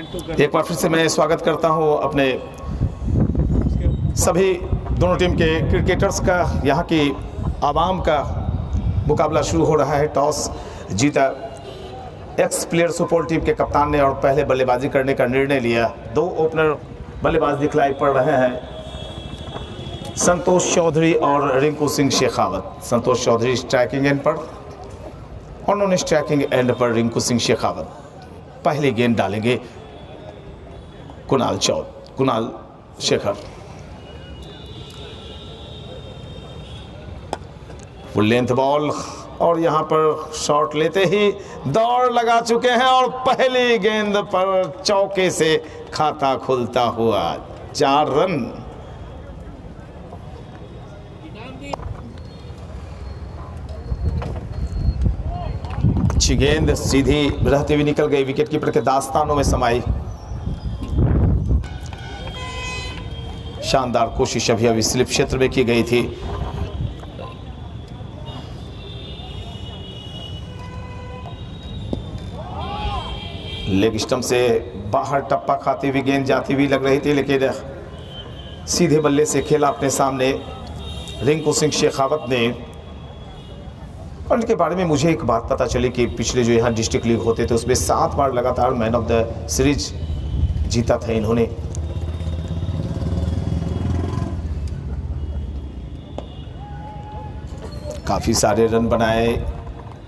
एक बार फिर से मैं स्वागत करता हूं अपने सभी दोनों टीम के क्रिकेटर्स का। यहां की आवाम का मुकाबला शुरू हो रहा है। टॉस जीता एक्स प्लेयर सुपौल टीम के कप्तान ने और पहले बल्लेबाजी करने का निर्णय लिया। दो ओपनर बल्लेबाज दिखलाई पड़ रहे हैं, संतोष चौधरी और रिंकू सिंह शेखावत। संतोष चौधरी स्ट्राइकिंग एंड पर और नॉन स्ट्राइकिंग एंड पर रिंकू सिंह शेखावत। पहली गेंद डालेंगे Kunal Shekhar. Full length ball और यहां पर शॉट लेते ही दौड़ लगा चुके हैं और पहली गेंद पर चौके से खाता खुलता हुआ 4 रन। अच्छी गेंद सीधी रहते हुए निकल गई, विकेट कीपर के दास्तानों में समाई। शानदार कोशिश अभी स्लिप क्षेत्र में की गई थी। लेग स्टंप से बाहर टप्पा खाती हुई गेंद जाती हुई लग रही थी, लेकिन सीधे बल्ले से खेला अपने सामने रिंकू सिंह शेखावत ने। और इनके बारे में मुझे एक बात पता चली कि पिछले जो यहाँ डिस्ट्रिक्ट लीग होते थे उसमें 7 बार लगातार मैन ऑफ द सीरीज जीता था इन्होंने। काफ़ी सारे रन बनाए,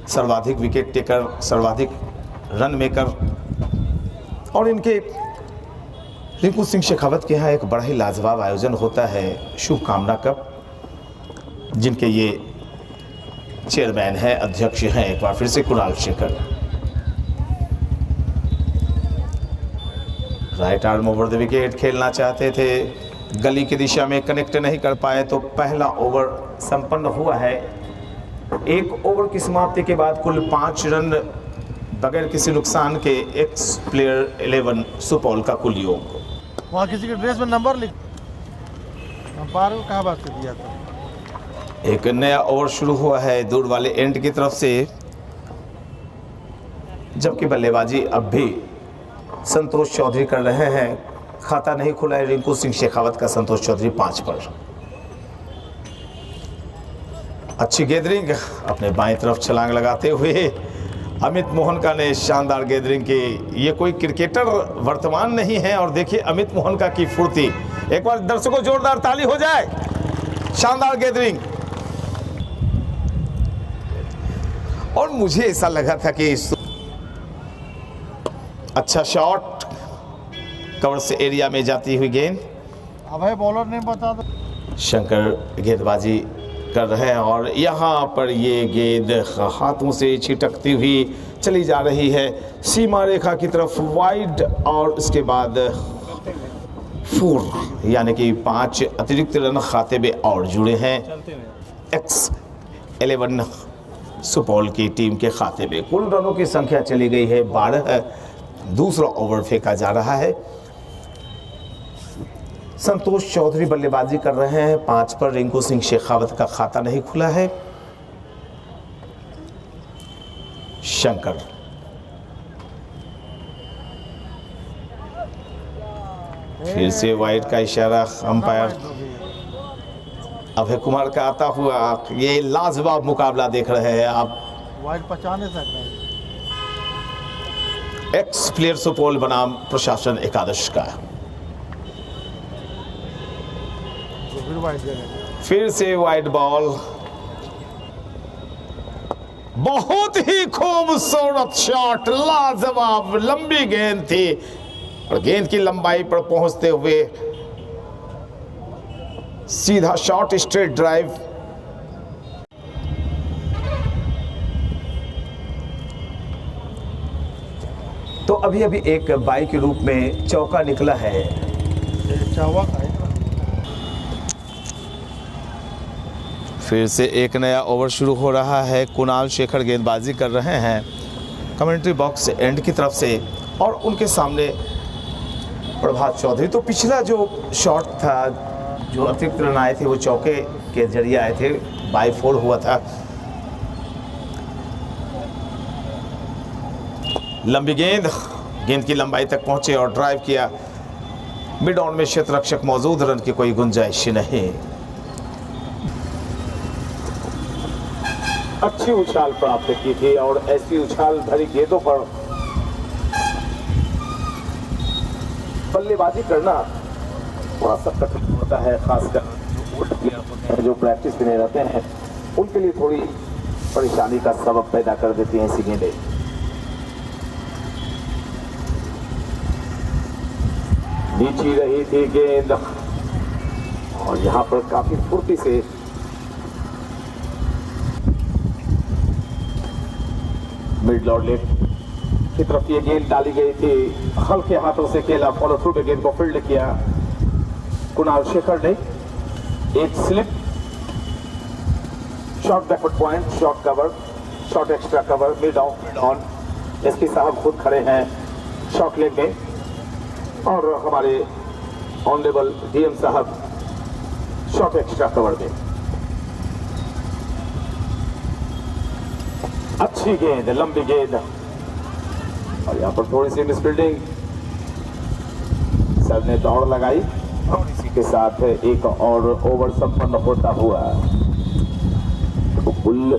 सर्वाधिक विकेट टेकर, सर्वाधिक रन मेकर। और इनके रिंकू सिंह शेखावत के यहाँ एक बड़ा ही लाजवाब आयोजन होता है, शुभकामना कप, जिनके ये चेयरमैन हैं, अध्यक्ष हैं एक बार फिर से Kunal Shekhar. Right arm over the wicket खेलना चाहते थे, गली की दिशा में कनेक्ट नहीं कर पाए, तो पहला ओवर संपन्न हुआ है। 1 ओवर की समाप्ति के बाद कुल 5 रन बगैर किसी नुकसान के एक्स प्लेयर 11 सुपौल का कुल योग। वहाँ किसी के ड्रेस में नंबर लिख, अंपायर को कहाँ बात कर दिया था। एक नया ओवर शुरू हुआ है दूर वाले एंड की तरफ से, जबकि बल्लेबाजी अब भी संतोष चौधरी कर रहे हैं। खाता नहीं खुला है रिंकू सिंह शेखावत का। संतोष चौधरी 5 पर। अच्छी गैदरिंग अपने बाएं तरफ छलांग लगाते हुए अमित मोहनका ने शानदार गैदरिंग की। ये कोई क्रिकेटर वर्तमान नहीं है और देखिए अमित मोहनका की फुर्ती। एक बार दर्शकों जोरदार ताली हो जाए। शानदार गैदरिंग। और मुझे ऐसा लगा था कि अच्छा शॉट, कवर से एरिया में जाती हुई गेंद। अभय बॉलर ने बता दो। शंकर गेंदबाजी कर रहे हैं और यहाँ पर ये गेंद हाथों से छिटकती हुई चली जा रही है सीमा रेखा की तरफ वाइड। और उसके बाद 4 यानी कि 5 अतिरिक्त रन खाते में और जुड़े हैं एक्स 11 सुपौल की टीम के खाते में। कुल रनों की संख्या चली गई है 12। दूसरा ओवर फेंका जा रहा है। संतोष चौधरी बल्लेबाजी कर रहे हैं 5 पर। रिंकू सिंह शेखावत का खाता नहीं खुला है। शंकर फिर से वाइड का इशारा अंपायर अभय कुमार का आता हुआ। ये लाजवाब मुकाबला देख रहे हैं आप। वाइड पहचाने सकते एक्स प्लेयर सुपौल बनाम प्रशासन एकादश का। फिर से वाइड बॉल, बहुत ही खूबसूरत शॉट, लाजवाब लंबी गेंद थी और गेंद की लंबाई पर पहुंचते हुए सीधा शॉट, स्ट्रेट ड्राइव। तो अभी एक बाई के रूप में चौका निकला है। फिर से एक नया ओवर शुरू हो रहा है। कुणाल शेखर गेंदबाजी कर रहे हैं कमेंट्री बॉक्स एंड की तरफ से और उनके सामने प्रभात चौधरी। तो पिछला जो शॉट था, जो अतिरिक्त रन आए थे, वो चौके के जरिए आए थे, बाई 4 हुआ था। लंबी गेंद गेंद की लंबाई तक पहुंचे और ड्राइव किया। मिड ऑन में क्षेत्र रक्षक मौजूद, रन की कोई गुंजाइश नहीं। अच्छी उछाल प्राप्त की थी और ऐसी उछाल भरी गेंदों पर बल्लेबाजी करना थोड़ा सा कठिन होता है, खासकर जो प्रैक्टिस में रहते हैं उनके लिए थोड़ी परेशानी का सबब पैदा कर देती हैं ऐसी गेंदें। नीची रही थी गेंद और यहां पर काफी फुर्ती से मिड लॉर्ड लेफ्ट की तरफ ये गेंद डाली गई थी। हल्के हाथों से खेला, फॉलो थ्रू पे गेंद को फील्ड किया कुणाल शेखर ने। एक slip, short backward point, short cover, short extra cover, mid on. SP साहब खुद खड़े हैं शॉर्ट लेग में और हमारे ऑनरेबल डीएम साहब शॉर्ट एक्स्ट्रा कवर में। अच्छी गेंद, लंबी गेंद और यहां पर थोड़ी सी मिसफील्डिंग, सर ने दौड़ लगाई और इसी के साथ एक और ओवर संपन्न होता हुआ। कुल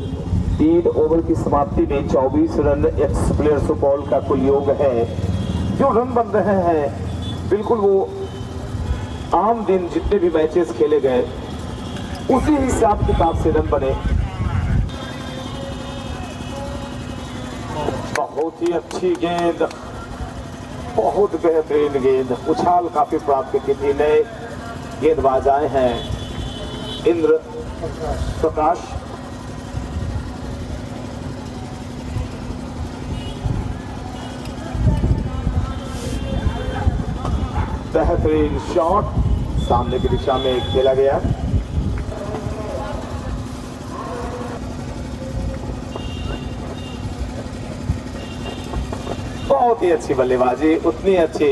3 ओवर की समाप्ति में 24 रन एक्स प्लेयर सुपौल का कुल योग है। जो रन बन रहे हैं बिल्कुल वो आम दिन जितने भी मैचेस खेले गए उसी हिसाब किताब से रन बने। बहुत ही अच्छी गेंद, बहुत बेहतरीन गेंद, उछाल काफी प्राप्त की थी। नए गेंदबाज आए हैं इंद्र प्रकाश, बेहतरीन शॉट सामने की दिशा में खेला गया। बहुत ही अच्छी बल्लेबाजी, उतनी अच्छी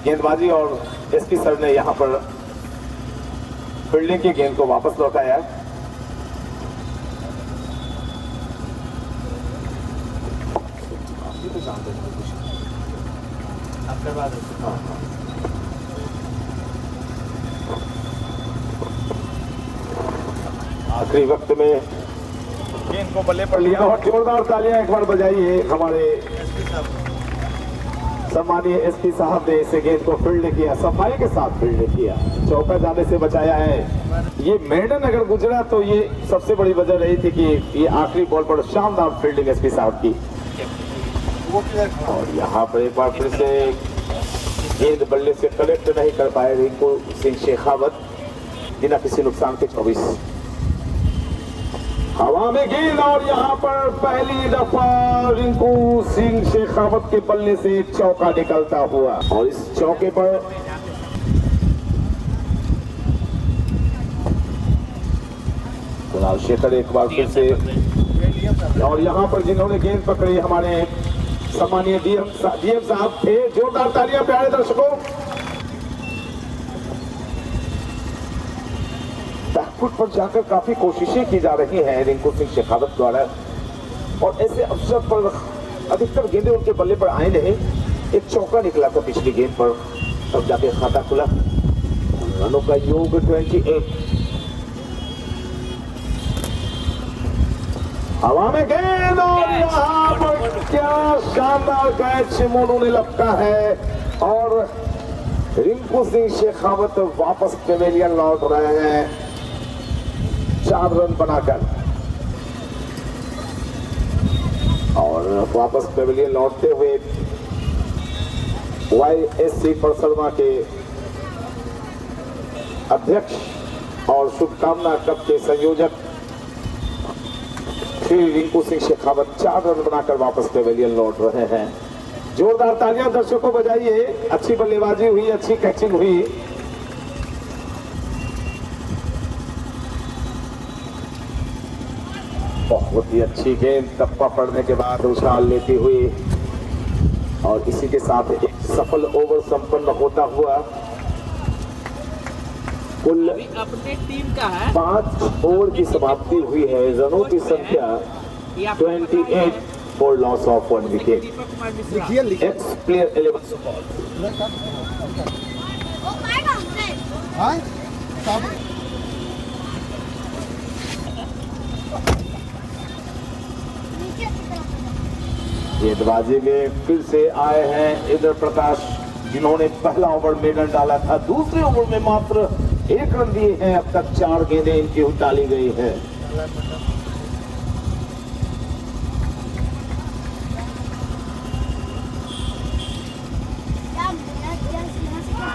गेंदबाजी और एसपी सर ने यहां पर फील्डिंग की गेंद को वापस लौटाया। आखिरी वक्त में गेंद को बल्ले पर लिया और जोरदार तालियां एक बार बजाइए हमारे सम्मानीय एसपी साहब ने इस गेंद को फील्ड किया, सफाई के साथ फील्ड किया, चौका जाने से बचाया है। ये मेडन अगर गुजरा तो ये सबसे बड़ी वजह रही थी कि ये आखिरी बॉल पर शानदार फील्डिंग एसपी साहब की। और यहाँ पर एक बार फिर से गेंद बल्ले से कलेक्ट नहीं कर पाए रिंकू सिंह शेखावत, बिना किसी नुकसान के 24। हवा में गेंद और यहाँ पर पहली दफा रिंकू सिंह शेखावत के बल्ले से एक चौका निकलता हुआ और इस चौके पर कुणाल शेखर एक बार फिर से, और यहाँ पर जिन्होंने गेंद पकड़ी हमारे सम्मानीय डीएम साहब थे। जोरदार तालियां प्यारे दर्शकों। बैकफुट पर जाकर काफी कोशिशें की जा रही हैं रिंकू सिंह शेखावत द्वारा और ऐसे अवसर पर अधिकतर गेंदें उनके बल्ले पर आए नहीं। एक चौका निकला था पिछली गेंद पर, तब जाके खाता खुला। रनों का योग 28। हवा में गेंद और यहाँ पर क्या शानदार कैच मोनू ने लपका है और रिंकू सिंह शेखावत वापस पेवेलियन लौट रहे हैं 4 रन बनाकर। और वापस पेवेलियन लौटते हुए YSC परसरमा के अध्यक्ष और शुभकामना कप के संयोजक श्री रिंकू सिंह शेखावत 4 रन बनाकर वापस पेवेलियन लौट रहे हैं। जोरदार तालियां दर्शकों बजाइए। अच्छी बल्लेबाजी हुई, अच्छी कैचिंग हुई। बहुत ही अच्छी गेंद टप्पा पड़ने के बाद उछाल लेती हुई और इसी के साथ एक सफल ओवर संपन्न होता हुआ। कुल अपने टीम का है 5 ओवर की समाप्ति हुई है। रनों की संख्या 28 for loss of 1 wicket. Ex-player 11 Subol. हाँ सब गेंदबाजी में फिर से आए हैं इंद्र प्रकाश, जिन्होंने पहला ओवर मेडन डाला था। दूसरे ओवर में मात्र 1 रन दिए हैं। अब तक 4 गेंदें इनकी डाली गई है।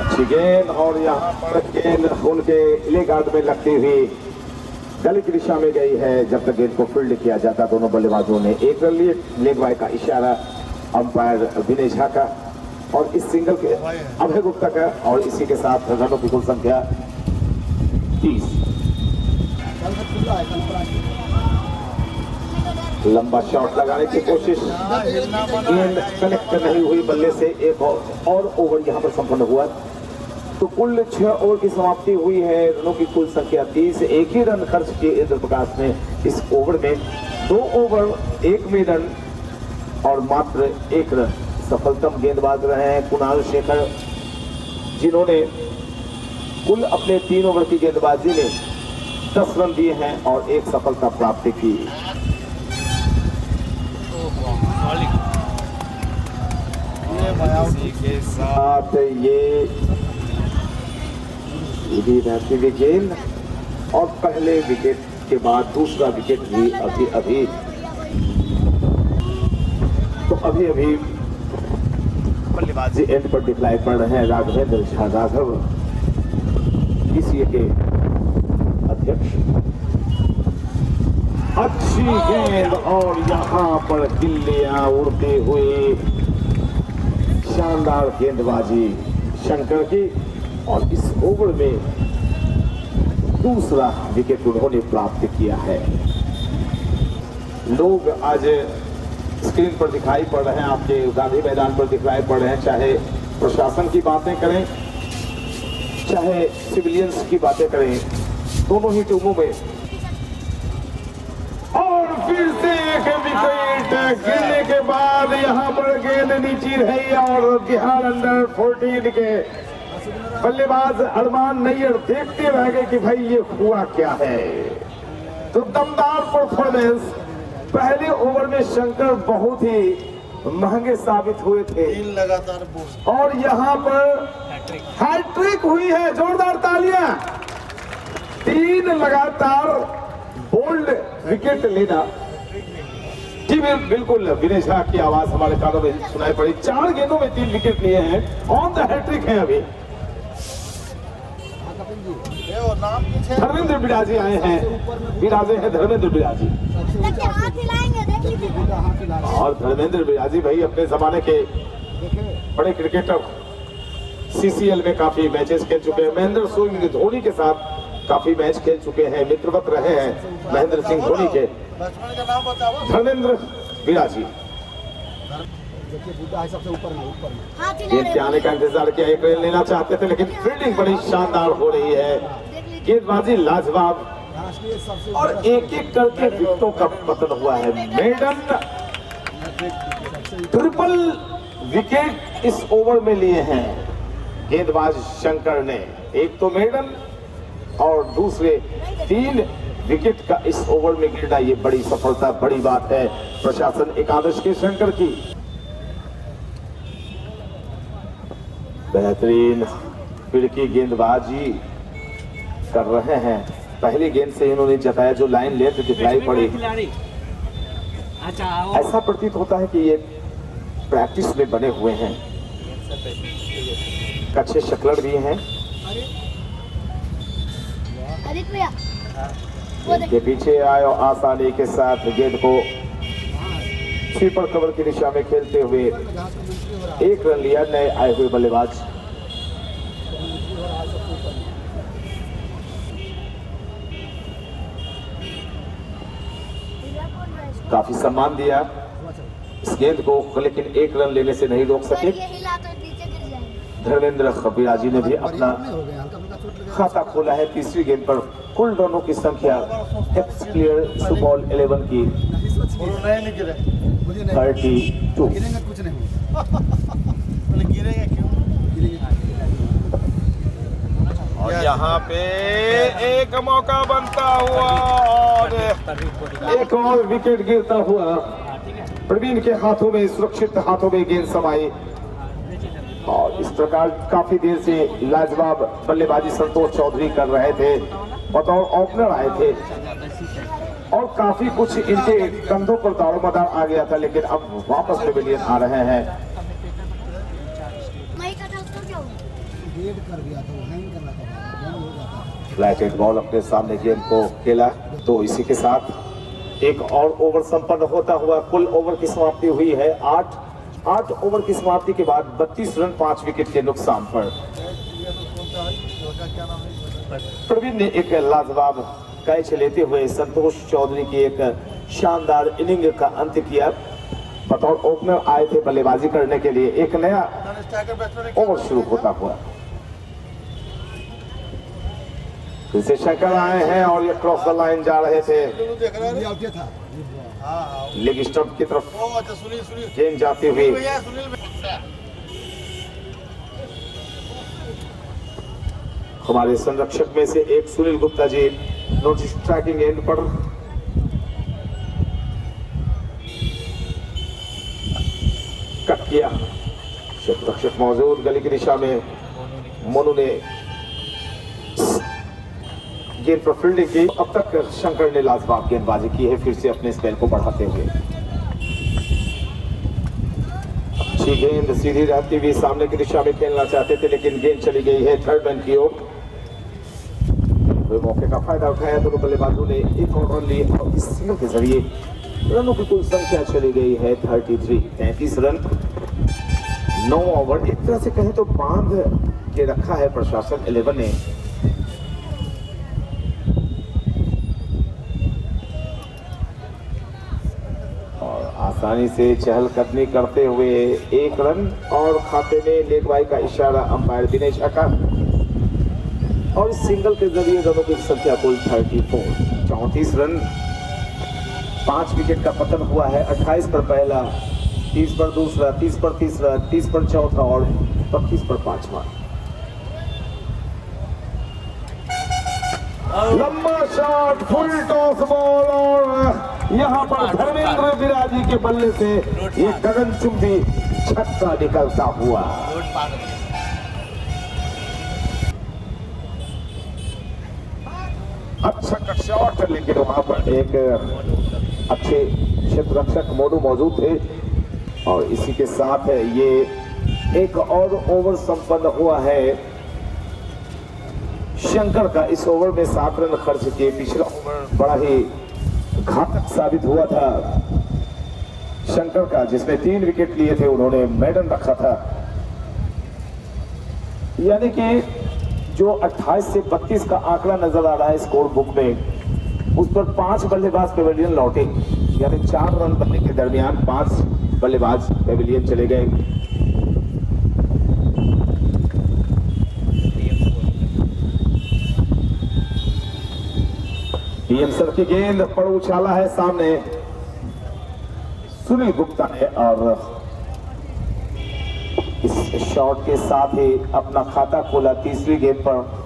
अच्छी गेंद और यहाँ पर गेंद उनके ले गार्ड में लगती हुई गली की दिशा में गई है। जब तक गेंद को फील्ड किया जाता, दोनों बल्लेबाजों ने 1 रन लिए। लेग बाय का इशारा अंपायर विनय झा का और इस सिंगल के अभय गुप्ता का, और इसी के साथ रनों की कुल संख्या 30। लंबा शॉट लगाने की कोशिश, गेंद कनेक्ट नहीं हुई बल्ले से। एक और ओवर यहाँ पर संपन्न हुआ तो कुल 6 ओवर की समाप्ति हुई है। रनों की कुल संख्या 30। 1 ही रन खर्च किए इंद्र प्रकाश ने इस ओवर में। 2 ओवर 1 मेडन और मात्र 1 रन। सफलतम गेंदबाज रहे हैं कुणाल शेखर, जिन्होंने कुल अपने 3 ओवर की गेंदबाजी में 10 रन दिए हैं और 1 सफलता प्राप्त की। के साथ ये भी रहती हुई गेंद और पहले विकेट के बाद दूसरा विकेट भी अभी बल्लेबाजी एंड पर दिखलाई पड़ रहे हैं राघवेंद्र झा राघव, बीसीए के अध्यक्ष। अच्छी गेंद और यहाँ पर गिल्लियां उड़ते हुए शानदार गेंदबाजी शंकर की, और इस ओवर में दूसरा विकेट उन्होंने प्राप्त किया है। लोग आज स्क्रीन पर दिखाई पड़ रहे हैं, आपके गांधी मैदान पर दिखाई पड़ रहे हैं, चाहे प्रशासन की बातें करें चाहे सिविलियंस की बातें करें, दोनों ही टीमों में। और फिर से एक विकेट गिरने के बाद यहाँ पर गेंद नीचे रही और बिहार अंडर 14 के बल्लेबाज अरमान नैयर देखते रह गए कि भाई ये हुआ क्या है। तो दमदार परफॉर्मेंस। पहले ओवर में शंकर बहुत ही महंगे साबित हुए थे 3 लगातार बोल्ड और यहाँ पर हैट्रिक हुई है। जोरदार तालियां। 3 लगातार बोल्ड विकेट लेना। जी बिल्कुल, विनय झा की आवाज हमारे कानों में सुनाई पड़ी। 4 गेंदों में 3 विकेट लिए हैं। ऑन द हैट्रिक है अभी। धर्मेंद्र बिराजी आए हैं, बिराजे हैं धर्मेंद्र बिराजी। और धर्मेंद्र बिराजी भाई अपने जमाने के बड़े क्रिकेटर, सीसीएल में काफी मैचेस खेल चुके हैं। महेंद्र सिंह धोनी के साथ काफी मैच खेल चुके हैं, मित्रवत रहे हैं महेंद्र सिंह धोनी के। धर्मेंद्र बिराजी सबसे ऊपर में गेंद के आने का इंतजार किया, 1 रन लेना चाहते थे, लेकिन फील्डिंग बड़ी शानदार हो रही है। गेंदबाजी लाजवाब और एक एक करके विकेटों का पतन हुआ है। मेडन ट्रिपल विकेट इस ओवर में लिए हैं गेंदबाज शंकर ने। एक तो मेडन और दूसरे 3 विकेट का इस ओवर में गिरना, ये बड़ी सफलता, बड़ी बात है प्रशासन एकादश के शंकर की। बेहतरीन फिरकी गेंदबाजी कर रहे हैं। पहली गेंद से इन्होंने जताया, जो लाइन लेंथ दिखलाई पड़ी, ऐसा प्रतीत होता है कि ये प्रैक्टिस में बने हुए हैं। कच्चे शक्लर भी हैं। इनके पीछे आए और आसानी के साथ गेंद को स्वीपर कवर की दिशा में खेलते हुए 1 रन लिया नए आए हुए बल्लेबाज। काफी सम्मान दिया इस गेंद को, लेकिन 1 रन लेने से नहीं रोक सके। धर्मेंद्र बिराजी ने भी अपना खाता खोला है। तीसरी गेंद पर कुल रनों की संख्या एक्स प्लेयर सुपॉल 11 की 32। गिरेंगे कुछ नहीं बोले गिरेंगे क्यों और यहाँ पे एक मौका बनता हुआ और एक और विकेट गिरता हुआ प्रवीण के हाथों में, सुरक्षित हाथों में गेंद समाई और इस प्रकार काफी देर से लाजवाब बल्लेबाजी संतोष चौधरी कर रहे थे, बतौर ओपनर आए थे और काफी कुछ इनके कंधों पर दारोमदार आ गया था, लेकिन अब वापस पेविलियन आ रहे हैं। फ्लैटेड बॉल अपने सामने गेंद को खेला, तो इसी के साथ एक और ओवर संपन्न होता हुआ कुल ओवर की समाप्ति हुई है 8 ओवर की समाप्ति के बाद 32 रन 5 विकेट के नुकसान पर प्रवीण ने एक लाजवाब कैच लेते हुए संतोष चौधरी की एक शानदार इनिंग का अंत किया। बतौर ओपनर आए थे बल्लेबाजी करने के लिए, एक नया ओवर शुरू होता हुआ फिर से शंकर आए हैं और ये क्रॉस द लाइन जा रहे थे, लेग स्टंप की तरफ गेंद जाती हुई हमारे संरक्षक में से एक Sunil Gupta ji notice trekking and पर कट किया, संरक्षक मौजूद गली की दिशा में, मोनू ने गेंद पर फील्डिंग की। अब तक शंकर ने लाजवाब गेंदबाजी की है, फिर से अपने स्पेल को बढ़ाते हुए अच्छी गेंद सीधी रहती हुई सामने की दिशा में खेलना चाहते थे, लेकिन गेंद चली गई है थर्ड मैन की ओर। मौके का फायदा उठाया दोनों बल्लेबाजों ने, एक और रन लिए और इस सिंगल के जरिए रनों की कुल संख्या चली गई है 33 रन 9 ओवर। एक तरह से कहें तो बांध के रखा है प्रशासन 11 ने। आसानी से चहलकदमी करते हुए 1 रन और खाते में लेग बाई का इशारा अंपायर दिनेश अका और इस सिंगल के जरिए रनों की संख्या कुल 34 रन 5 विकेट का पतन हुआ है। 28 पर पहला, 30 पर दूसरा, 30 पर तीसरा, 30 पर चौथा और 25 पर पांचवा। लंबा शॉट, फुल टॉस बॉल और यहाँ पर धर्मेंद्र बिराजी के बल्ले से ये गगनचुंबी छक्का निकलता हुआ। अच्छा का शॉट, लेकिन वहां पर एक अच्छे क्षेत्ररक्षक मोनू मौजूद थे और इसी के साथ ये एक और ओवर संपन्न हुआ है शंकर का। इस ओवर में 7 रन खर्च किए, पिछला ओवर बड़ा ही घातक साबित हुआ था शंकर का, जिसमें 3 विकेट लिए थे उन्होंने, मेडन रखा था। यानी कि जो 28 से 32 का आंकड़ा नजर आ रहा है स्कोर बुक में, उस पर 5 बल्लेबाज पेविलियन लौटे, यानी 4 रन बनने के दरमियान 5 बल्लेबाज पेविलियन चले गए। डीएम सर की गेंद पर उछाला है सामने सुनील गुप्ता ने और इस शॉट के साथ ही अपना खाता खोला तीसरी गेंद पर।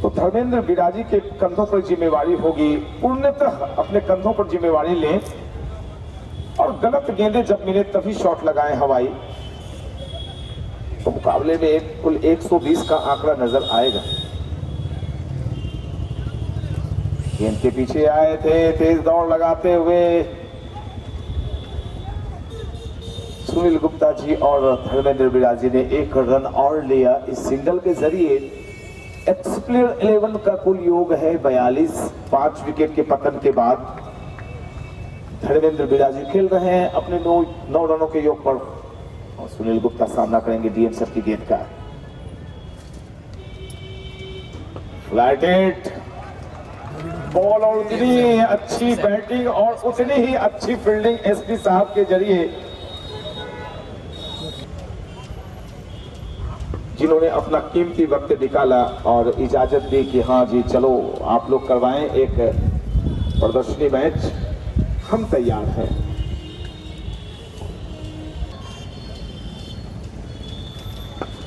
तो धर्मेंद्र बिराजी के कंधों पर जिम्मेवारी होगी, पूर्णतः अपने कंधों पर जिम्मेवारी लें और गलत गेंदें जब मिले तभी शॉट लगाएं हवाई, तो मुकाबले में कुल 120 का आंकड़ा नजर आएगा। गेंद के पीछे आए थे तेज दौड़ लगाते हुए सुनील गुप्ता जी और धर्मेंद्र बिराजी ने 1 रन और लिया। इस सिंगल के जरिए एक्स प्लेयर 11 का कुल योग है 42। 5 विकेट के पतन के बाद धर्मेंद्र बिराजी खेल रहे हैं अपने 9 रनों के योग पर और सुनील गुप्ता सामना करेंगे डीएम सर की गेंद का। फ्लैटेड बॉल और उतनी अच्छी बैटिंग और उतनी ही अच्छी फील्डिंग एसपी साहब के जरिए जिन्होंने अपना कीमती वक्त निकाला और इजाजत दी कि हाँ जी चलो आप लोग करवाएं एक प्रदर्शनी मैच, हम तैयार हैं।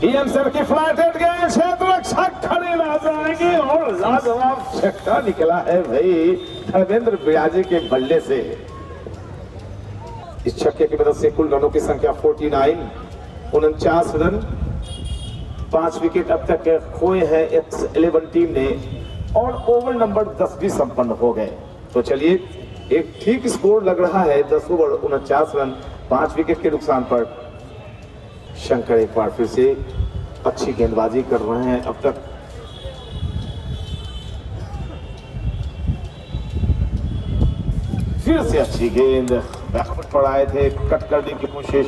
डीएम सर की फ्लाइट हट गए, क्षेत्र रक्षक खड़े रह जाएंगे और लाजवाब छक्का निकला है भाई धर्मेंद्र बिराजी के बल्ले से। इस छक्के की मदद से कुल रनों की संख्या 49 रन, 5 विकेट अब तक खोए हैं X11 टीम ने और ओवर नंबर 10 भी संपन्न हो गए। तो चलिए एक ठीक स्कोर लग रहा है, 10 ओवर 49 रन 5 विकेट के नुकसान पर। शंकर एक बार फिर से अच्छी गेंदबाजी कर रहे हैं अब तक। फिर से अच्छी गेंद, बैकफुट पर आए थे, कट करने की कोशिश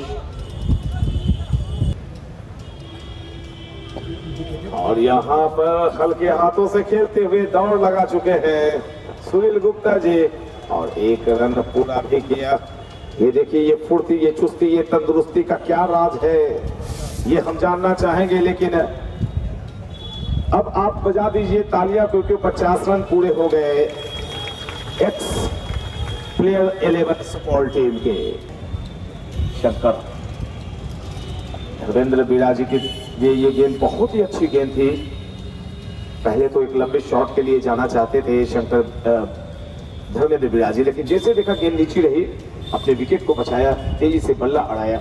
और यहां पर हल्के हाथों से खेलते हुए दौड़ लगा चुके हैं सुनील गुप्ता जी और एक रन पूरा भी किया। ये देखिए ये फुर्ती, ये चुस्ती, ये तंदुरुस्ती का क्या राज है, ये हम जानना चाहेंगे। लेकिन अब आप बजा दीजिए तालियां क्योंकि 50 रन पूरे हो गए एक्स प्लेयर 11 सुपॉल टीम के। शंकर धर्मेंद्र बिराजी की ये गेंद बहुत ही अच्छी गेंद थी। पहले तो एक लंबे शॉट के लिए जाना चाहते थे शंकर धर्मेंद्र बिराजी, लेकिन जैसे देखा गेंद नीचे रही, अपने विकेट को बचाया, तेजी से बल्ला अड़ाया।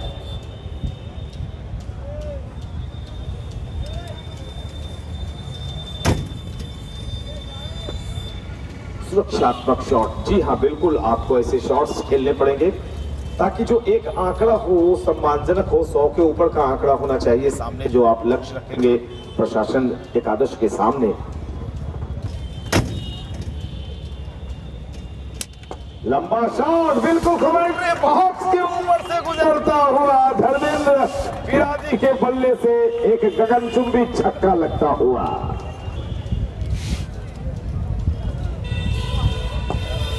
सुरक्षात्मक शॉट, जी हाँ बिल्कुल आपको ऐसे शॉट्स खेलने पड़ेंगे ताकि जो एक आंकड़ा हो सम्मानजनक हो, 100 के ऊपर का आंकड़ा होना चाहिए सामने जो आप लक्ष्य रखेंगे प्रशासन एकादश के सामने। लंबा शॉट, बिल्कुल कमेंट्री बॉक्स के ऊपर से गुजरता हुआ धर्मेंद्र बिराजी के बल्ले से एक गगनचुंबी छक्का लगता हुआ।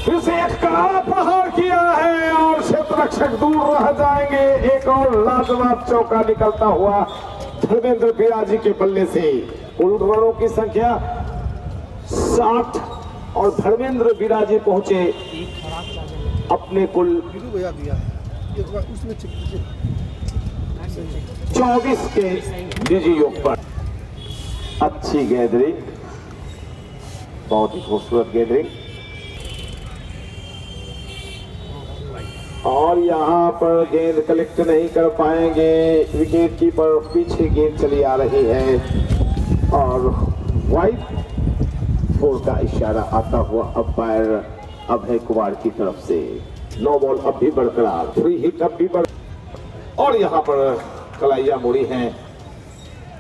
फिर से एक करारा प्रहार किया है और क्षेत्ररक्षक दूर रह जाएंगे। एक और लाजवाब चौका निकलता हुआ धर्मेंद्र बिराजी के बल्ले से। कुल रनों की संख्या 60 और धर्मेंद्र बिराजी पहुंचे अपने कुल 24 के निजी योग पर। अच्छी गैदरिंग, बहुत ही खूबसूरत गैदरिंग और यहाँ पर गेंद कलेक्ट नहीं कर पाएंगे विकेट कीपर, पीछे गेंद चली आ रही है और वाइड 4 का इशारा आता हुआ अंपायर अभय कुमार की तरफ से। नो बॉल अब भी बरकरार, 3 हिट अब भी और यहाँ पर कलाइया मुड़ी हैं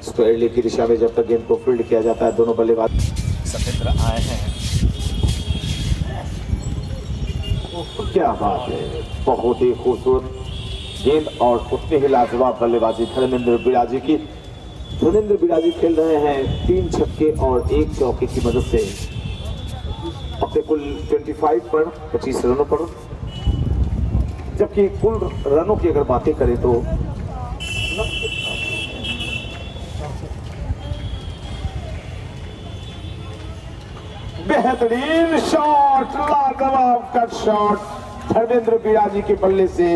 स्क्वायर लेग की दिशा में जब तक गेंद को फील्ड किया जाता है। दोनों बल्लेबाज सतेंद्र आए हैं। क्या बात है, बहुत ही खूबसूरत गेंद और उतनी ही लाजवाब बल्लेबाजी धर्मेंद्र बिराजी की। धर्मेंद्र बिराजी खेल रहे हैं 3 छक्के और 1 चौके की मदद से अपने कुल 25 रनों पर, जबकि कुल रनों की अगर बातें करें तो बेहतरीन शॉट, लाजवाब कट शॉट धर्मेंद्र बिराजी के बल्ले से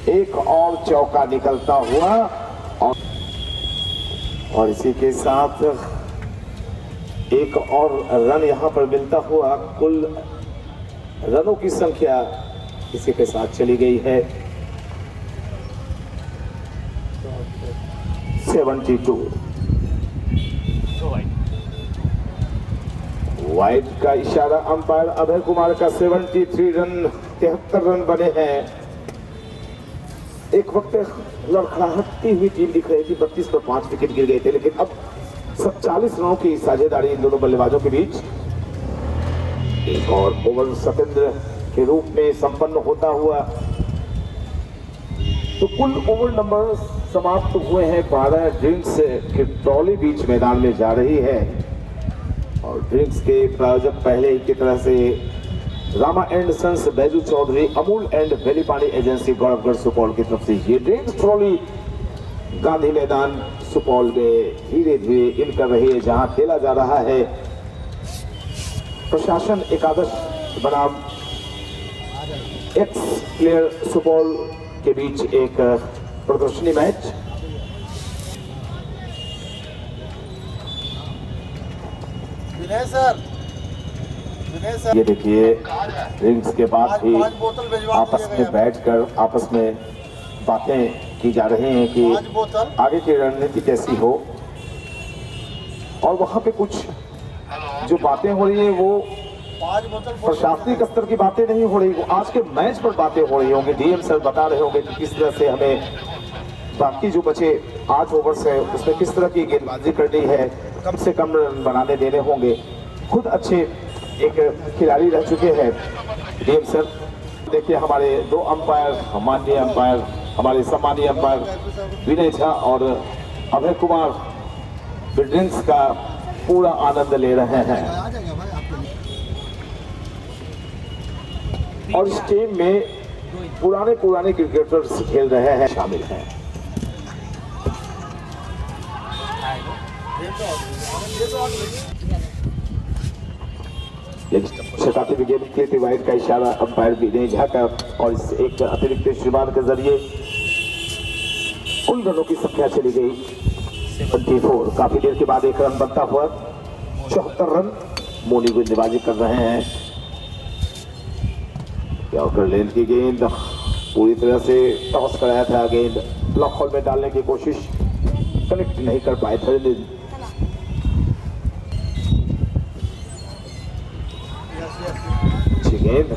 एक और चौका निकलता हुआ और इसी के साथ एक और रन यहां पर मिलता हुआ कुल रनों की संख्या इसी के साथ चली गई है 72। वाइड का इशारा अंपायर अभय कुमार का। 73 रन 73 रन बने हैं। एक वक्त लड़खड़ाती हुई टीम दिख रही थी, 32 पर 5 विकेट गिर गए थे, लेकिन अब 47 रनों की साझेदारी इन दोनों बल्लेबाजों के बीच। एक और ओवर सतेंद्र के रूप में संपन्न होता हुआ तो कुल ओवर नंबर समाप्त हुए हैं 12। ड्रिंक्स की ट्रॉली बीच मैदान में जा रही है और ड्रिंक्स के प्रायोजक पहले ही की तरह से Rama and sons, Baiju Chaudhary, Amul and valley पानी एजेंसी, गौरवगढ़ सुपौल की तरफ से ये ड्रिंक्स ट्रॉली गांधी मैदान सुपौल में धीरे धीरे इन कर रही है, जहां खेला जा रहा है प्रशासन एकादश बनाम एक्स प्लेयर सुपौल के बीच एक प्रदर्शनी मैच। विनय सर, ये देखिए रिंग्स के बाद भी 5 बोतल भिजवा आपस दीजिएगा में बैठकर आपस में बातें की जा रही हैं कि 5 बोतल। आगे की रणनीति कैसी हो, और वहां पे कुछ जो बातें हो रही है वो 5 बोतल प्रशासनिक स्तर की बातें नहीं हो रही, वो आज के मैच पर बातें हो रही होंगी। डीएम सर बता रहे होंगे कि किस तरह से हमें बाकी जो बचे 8 ओवर्स है उसमें किस तरह की गेंदबाजी करनी है, कम से कम रन बनाने देने होंगे। खुद अच्छे एक खिलाड़ी रह चुके हैं डीएम सर। देखिए हमारे 2 अंपायर, माननीय अंपायर, हमारे सम्मानीय अंपायर विनय झा और अभय कुमार ड्रिंक्स का पूरा आनंद ले रहे हैं, और इस टीम में पुराने क्रिकेटर्स खेल रहे हैं, शामिल हैं। शताब्दी विकेट के डिवाइड का इशारा अंपायर विनय झा का, और इस एक अतिरिक्त शुरुआत के जरिए कुल रनों की संख्या चली गई 74। काफी देर के बाद एक रन बनता हुआ 74 रन मोनी गेंदबाजी कर रहे हैं। यॉर्कर लेंथ की गेंद पूरी तरह से टॉस कराया था, गेंद ब्लॉक होल में डालने की कोशिश, कनेक्ट नहीं कर पाए थे। अच्छी गेंद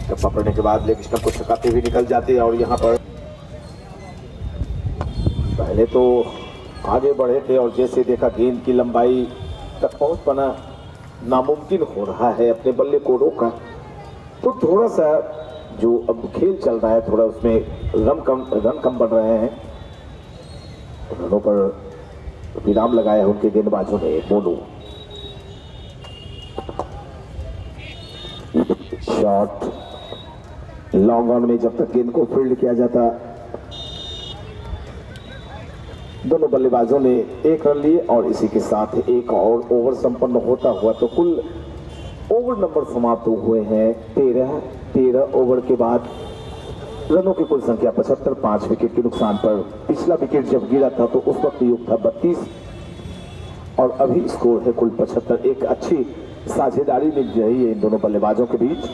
टप्पा पड़ने के बाद लेग स्टंप को छकाते हुए निकल जाते हैं, और यहाँ पर पहले तो आगे बढ़े थे और जैसे देखा गेंद की लंबाई तक पहुंच पाना नामुमकिन हो रहा है अपने बल्ले को रोका, तो थोड़ा सा जो अब खेल चल रहा है थोड़ा उसमें रन कम बन रहे हैं। रनों पर विराम लगाया है उनके गेंदबाजों ने। मोनू शॉट लॉन्ग ऑन में जब तक गेंद को फील्ड किया जाता, दोनों बल्लेबाजों ने 1 रन लिए और इसी के साथ एक और ओवर संपन्न होता हुआ तो कुल ओवर नंबर समाप्त हुए हैं 13 ओवर के बाद रनों की कुल संख्या 75, 5 विकेट के नुकसान पर। पिछला विकेट जब गिरा था तो उस वक्त योग था 32 और अभी स्कोर है कुल 75। एक अच्छी साझेदारी मिल रही है इन दोनों बल्लेबाजों के बीच।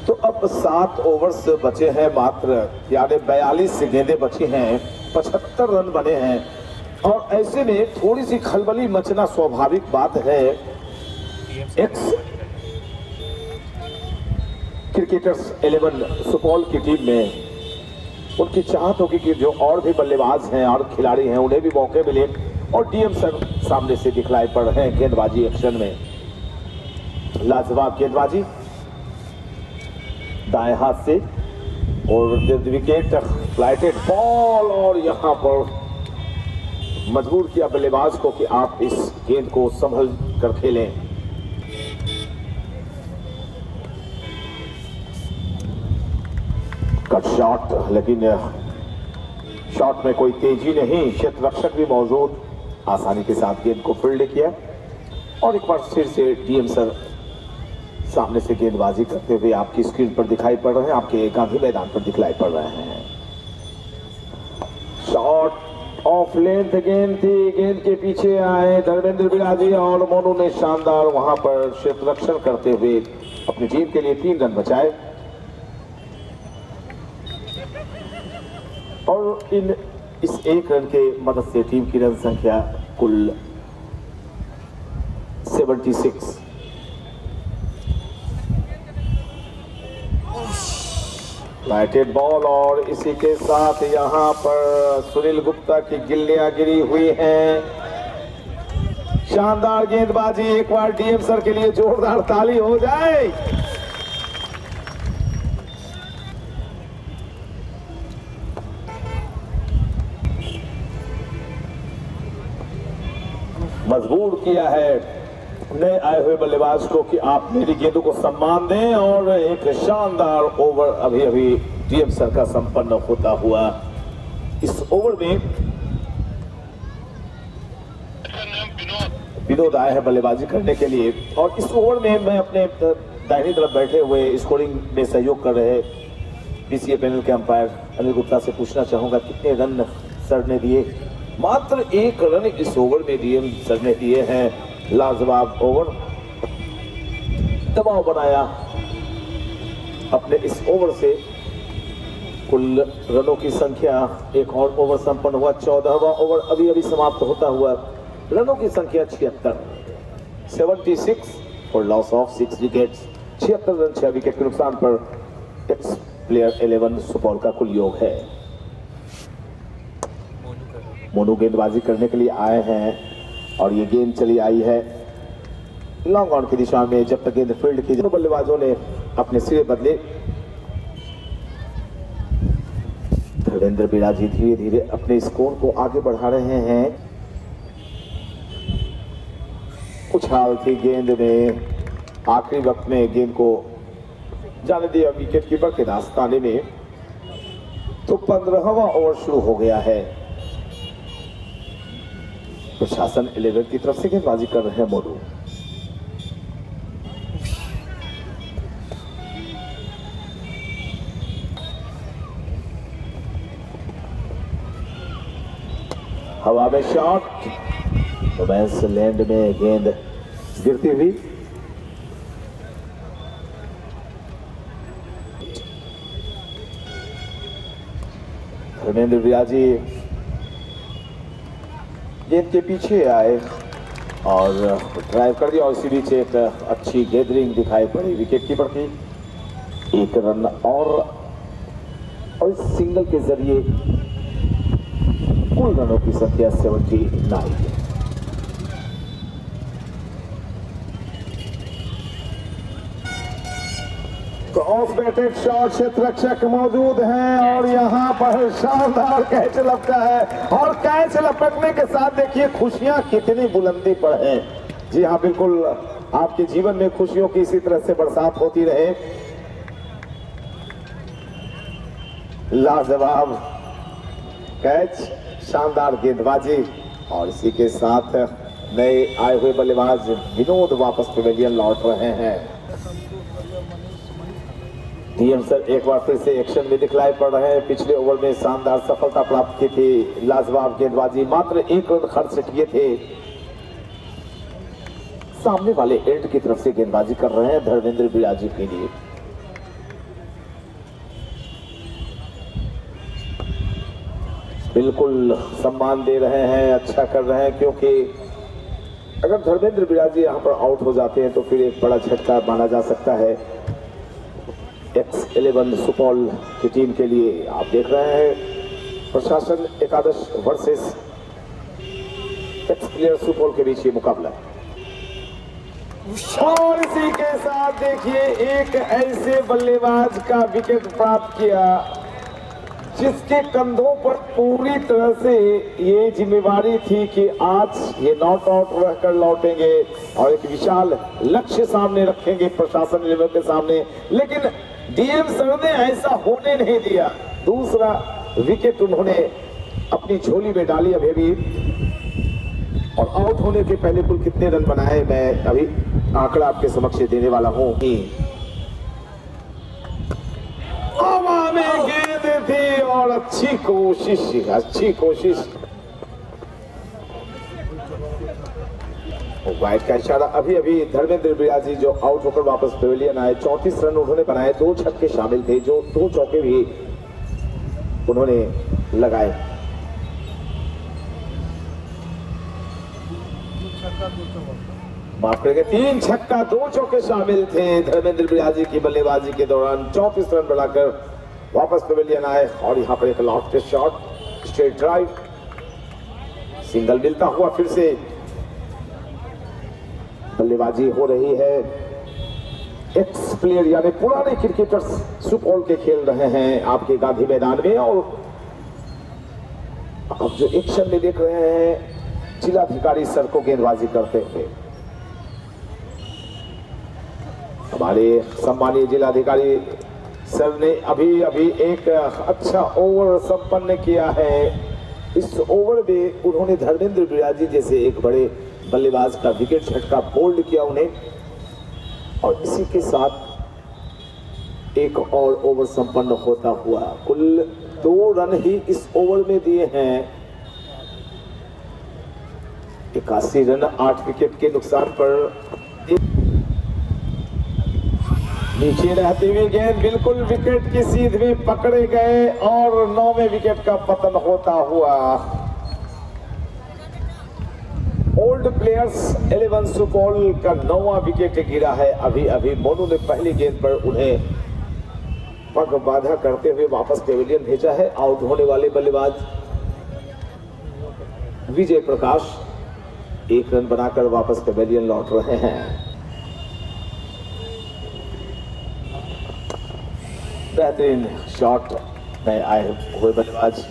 तो अब 7 ओवर्स बचे हैं मात्र, यानी 42 गेंदें बची हैं, 75 रन बने हैं, और ऐसे में थोड़ी सी खलबली मचना स्वाभाविक बात है। एक्स क्रिकेटर्स 11 सुपौल की टीम में उनकी चाहत होगी कि जो और भी बल्लेबाज हैं और खिलाड़ी हैं उन्हें भी मौके मिले, और डीएम सर सामने से दिखलाई पड़ रहे हैं गेंदबाजी एक्शन में। लाजवाब गेंदबाजी दाएं हाथ से, और विकेट फ्लाइटेड बॉल, और यहां पर मजबूर किया बल्लेबाज को कि आप इस गेंद को संभल कर खेलें। कट शॉट, लेकिन शॉट में कोई तेजी नहीं, क्षेत्ररक्षक भी मौजूद, आसानी के साथ गेंद को फील्ड किया, और एक बार फिर से डीएम सर सामने से गेंदबाजी करते हुए आपकी स्क्रीन पर दिखाई पड़ रहे हैं, आपके गांधी मैदान पर दिखलाई पड़ रहे हैं। शॉट ऑफ लेंथ गेंद थी, गेंद के पीछे आए धर्मेंद्र बिराजी और मोनू ने शानदार वहां पर क्षेत्ररक्षण करते हुए अपनी टीम के लिए 3 रन बचाए, और इस 1 रन के मदद से टीम की रन संख्या कुल 76। लाइटेड बॉल, और इसी के साथ यहां पर सुनील गुप्ता की गिल्लियां गिरी हुई हैं। शानदार गेंदबाजी, एक बार डीएम सर के लिए जोरदार ताली हो जाए। मजबूर किया है नए आए हुए बल्लेबाज को कि आप मेरी गेंदों को सम्मान दें, और एक शानदार ओवर अभी डीएम सर का संपन्न होता हुआ। इस ओवर में विनोद आए हैं बल्लेबाजी करने के लिए। और इस ओवर में मैं अपने दाहिनी तरफ बैठे हुए स्कोरिंग में सहयोग कर रहे बीसीए पैनल के अंपायर अनिल गुप्ता से पूछना चाहूंगा, कितने रन सर ने दिए? मात्र 1 रन इस ओवर में डीएम सर ने दिए हैं। लाजवाब ओवर, दबाव बनाया अपने इस ओवर से। कुल रनों की संख्या, एक और ओवर संपन्न हुआ, 14वां ओवर अभी अभी समाप्त होता हुआ। रनों की संख्या 76, 76 for loss of 6 wickets. 76 run 6 wicket के नुकसान पर एक्स प्लेयर 11 सुपौल का कुल योग है। मोनू गेंदबाजी करने के लिए आए हैं और ये गेंद चली आई है लॉन्ग ऑन की दिशा में। जब तक गेंद फील्ड की, दोनों बल्लेबाजों ने अपने सिरे बदले। धर्मेंद्र बिराजी धीरे धीरे अपने स्कोर को आगे बढ़ा रहे हैं। उछाल थी गेंद में, आखिरी वक्त में गेंद को जाने दिया विकेट कीपर के दास्ताने में। तो 15वां ओवर शुरू हो गया है। प्रशासन 11 की तरफ से गेंदबाजी कर रहे हैं मोनू। हवा में शॉट, रोमांस लैंड में गेंद गिरती हुई। धर्मेंद्र बिराजी गेंद के पीछे आए और ड्राइव कर दिया और इसी बीच एक अच्छी गैदरिंग दिखाई पड़ी विकेट कीपर की। 1 रन और इस सिंगल के जरिए कुल रनों की संख्या 79। क्रॉस बैटेड शॉट, क्षेत्ररक्षक मौजूद हैं और यहाँ पर शानदार कैच लपका है। और कैच लपकने के साथ देखिए खुशियां कितनी बुलंदी पर है। जी हाँ, बिल्कुल आपके जीवन में खुशियों की इसी तरह से बरसात होती रहे। लाजवाब कैच, शानदार गेंदबाजी और इसी के साथ नए आए हुए बल्लेबाज विनोद वापस पवेलियन लौट रहे हैं। डीएम सर एक बार फिर से एक्शन में दिखलाई पड़ रहे हैं। पिछले ओवर में शानदार सफलता प्राप्त की थी, लाजवाब गेंदबाजी, मात्र 1 रन खर्च किए थे। सामने वाले एंड की तरफ से गेंदबाजी कर रहे हैं धर्मेंद्र बिराजी के लिए। बिल्कुल सम्मान दे रहे हैं, अच्छा कर रहे हैं, क्योंकि अगर धर्मेंद्र बिराजी यहां पर आउट हो जाते हैं तो फिर एक बड़ा झटका माना जा सकता है X11 सुपौल की टीम के लिए। आप देख रहे हैं प्रशासन एकादश वर्सेस एक्स प्लेयर सुपौल के बीच ये मुकाबला। और इसी के साथ देखिए एक ऐसे बल्लेबाज का विकेट प्राप्त किया जिसके कंधों पर पूरी तरह से ये जिम्मेवारी थी कि आज ये नॉट आउट रहकर लौटेंगे और एक विशाल लक्ष्य सामने रखेंगे प्रशासन लेवल के सामने। लेकिन डीएम सर ने ऐसा होने नहीं दिया। दूसरा विकेट उन्होंने अपनी झोली में डाली अभी भी। और आउट होने के पहले कुल कितने रन बनाए मैं अभी आंकड़ा आपके समक्ष देने वाला हूं। हवा में गेंद थी और अच्छी कोशिश। वाइड का इशारा। अभी अभी धर्मेंद्र बिराजी जो आउट होकर वापस पवेलियन आए, 34 रन उन्होंने बनाए, 2 छक्के शामिल थे, जो 2 चौके भी उन्होंने लगाए। माफ करेंगे, 3 छक्का 2 चौके शामिल थे धर्मेंद्र बिराजी की बल्लेबाजी के दौरान। 34 रन बनाकर वापस पवेलियन आए और यहाँ पर एक loft shot, straight drive, single मिलता हुआ फिर से बल्लेबाजी हो रही है। एक्स प्लेयर यानी पुराने क्रिकेटर्स सुपौल के खेल रहे हैं आपके गांधी मैदान में। और अब जो एक्शन में देख रहे हैं जिलाधिकारी सर को गेंदबाजी करते हुए। हमारे सम्मानीय जिलाधिकारी सर ने अभी अभी एक अच्छा ओवर संपन्न किया है। इस ओवर में उन्होंने धर्मेंद्र बिराजी जैसे एक बड़े बल्लेबाज का विकेट झटका बोल्ड किया उन्हें और इसी के साथ एक और ओवर संपन्न होता हुआ। कुल 2 रन ही इस ओवर में दिए हैं। 81 रन 8 विकेट के नुकसान पर। नीचे रहती हुई गेंद बिल्कुल विकेट की सीध में पकड़े गए और 9वें विकेट का पतन होता हुआ। ओल्ड प्लेयर्स 11 सुपौल का 9वां विकेट गिरा है। अभी अभी मोनू ने पहली गेंद पर उन्हें पग बाधा करते हुए वापस पेविलियन भेजा है। आउट होने वाले बल्लेबाज विजय प्रकाश 1 रन बनाकर वापस पेविलियन लौट रहे हैं। बेहतरीन शॉट में आए हुए बल्लेबाज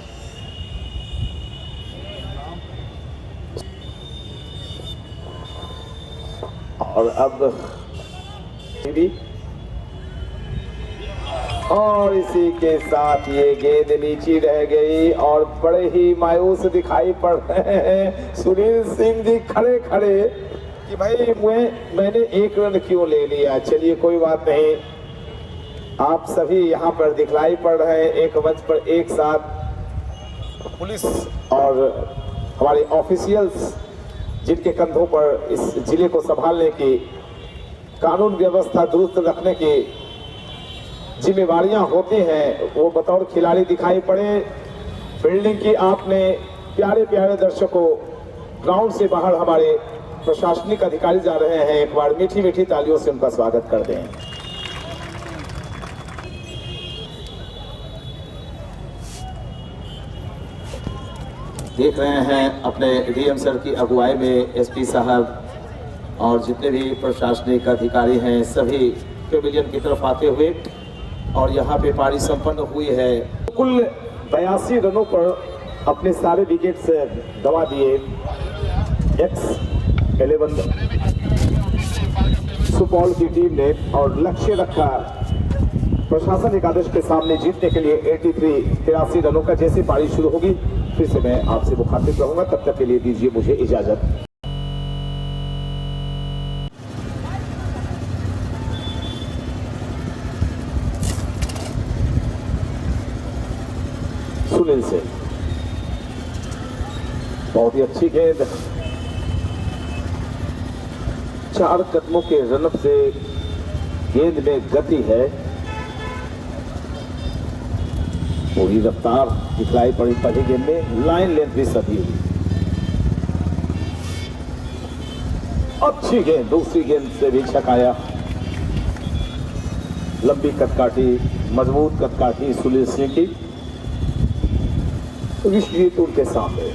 और अब और इसी के साथ ये गेंद नीचे रह गई और बड़े ही मायूस दिखाई पड़ रहे हैं सुनील सिंह जी खड़े खड़े कि भाई मैंने 1 रन क्यों ले लिया। चलिए कोई बात नहीं, आप सभी यहाँ पर दिखलाई पड़ रहे हैं एक मंच पर एक साथ। पुलिस और हमारे ऑफिशियल्स जिनके कंधों पर इस जिले को संभालने की, कानून व्यवस्था दुरुस्त रखने की जिम्मेवारियां होती हैं, वो बतौर खिलाड़ी दिखाई पड़े। फील्डिंग की आपने प्यारे प्यारे दर्शकों, ग्राउंड से बाहर हमारे प्रशासनिक अधिकारी जा रहे हैं, एक बार मीठी मीठी तालियों से उनका स्वागत करते हैं। देख रहे हैं अपने डीएम सर की अगुवाई में एसपी साहब और जितने भी प्रशासनिक अधिकारी हैं सभी पेविलियन की तरफ आते हुए और यहाँ पे पारी संपन्न हुई है। कुल 82 रनों पर अपने सारे विकेट गंवा दिए X11 सुपौल की टीम ने और लक्ष्य रखा प्रशासन एकादश के सामने जीतने के लिए 83 रनों का। जैसे पारी शुरू होगी फिर से मैं आपसे मुखातिब रहूंगा, तब तक के लिए दीजिए मुझे इजाजत। सुनील से बहुत ही अच्छी गेंद, 4 कदमों के रनअप से गेंद में गति है, पूरी रफ्तार दिखलाई पड़ी पहली गेंद में, लाइन लेंथ भी सभी। अच्छी गेंद, दूसरी गेंद से भी छकाया, लंबी कदकाठी, मजबूत कदकाठी सुनील सिंह की। विश्वजीत उनके सामने।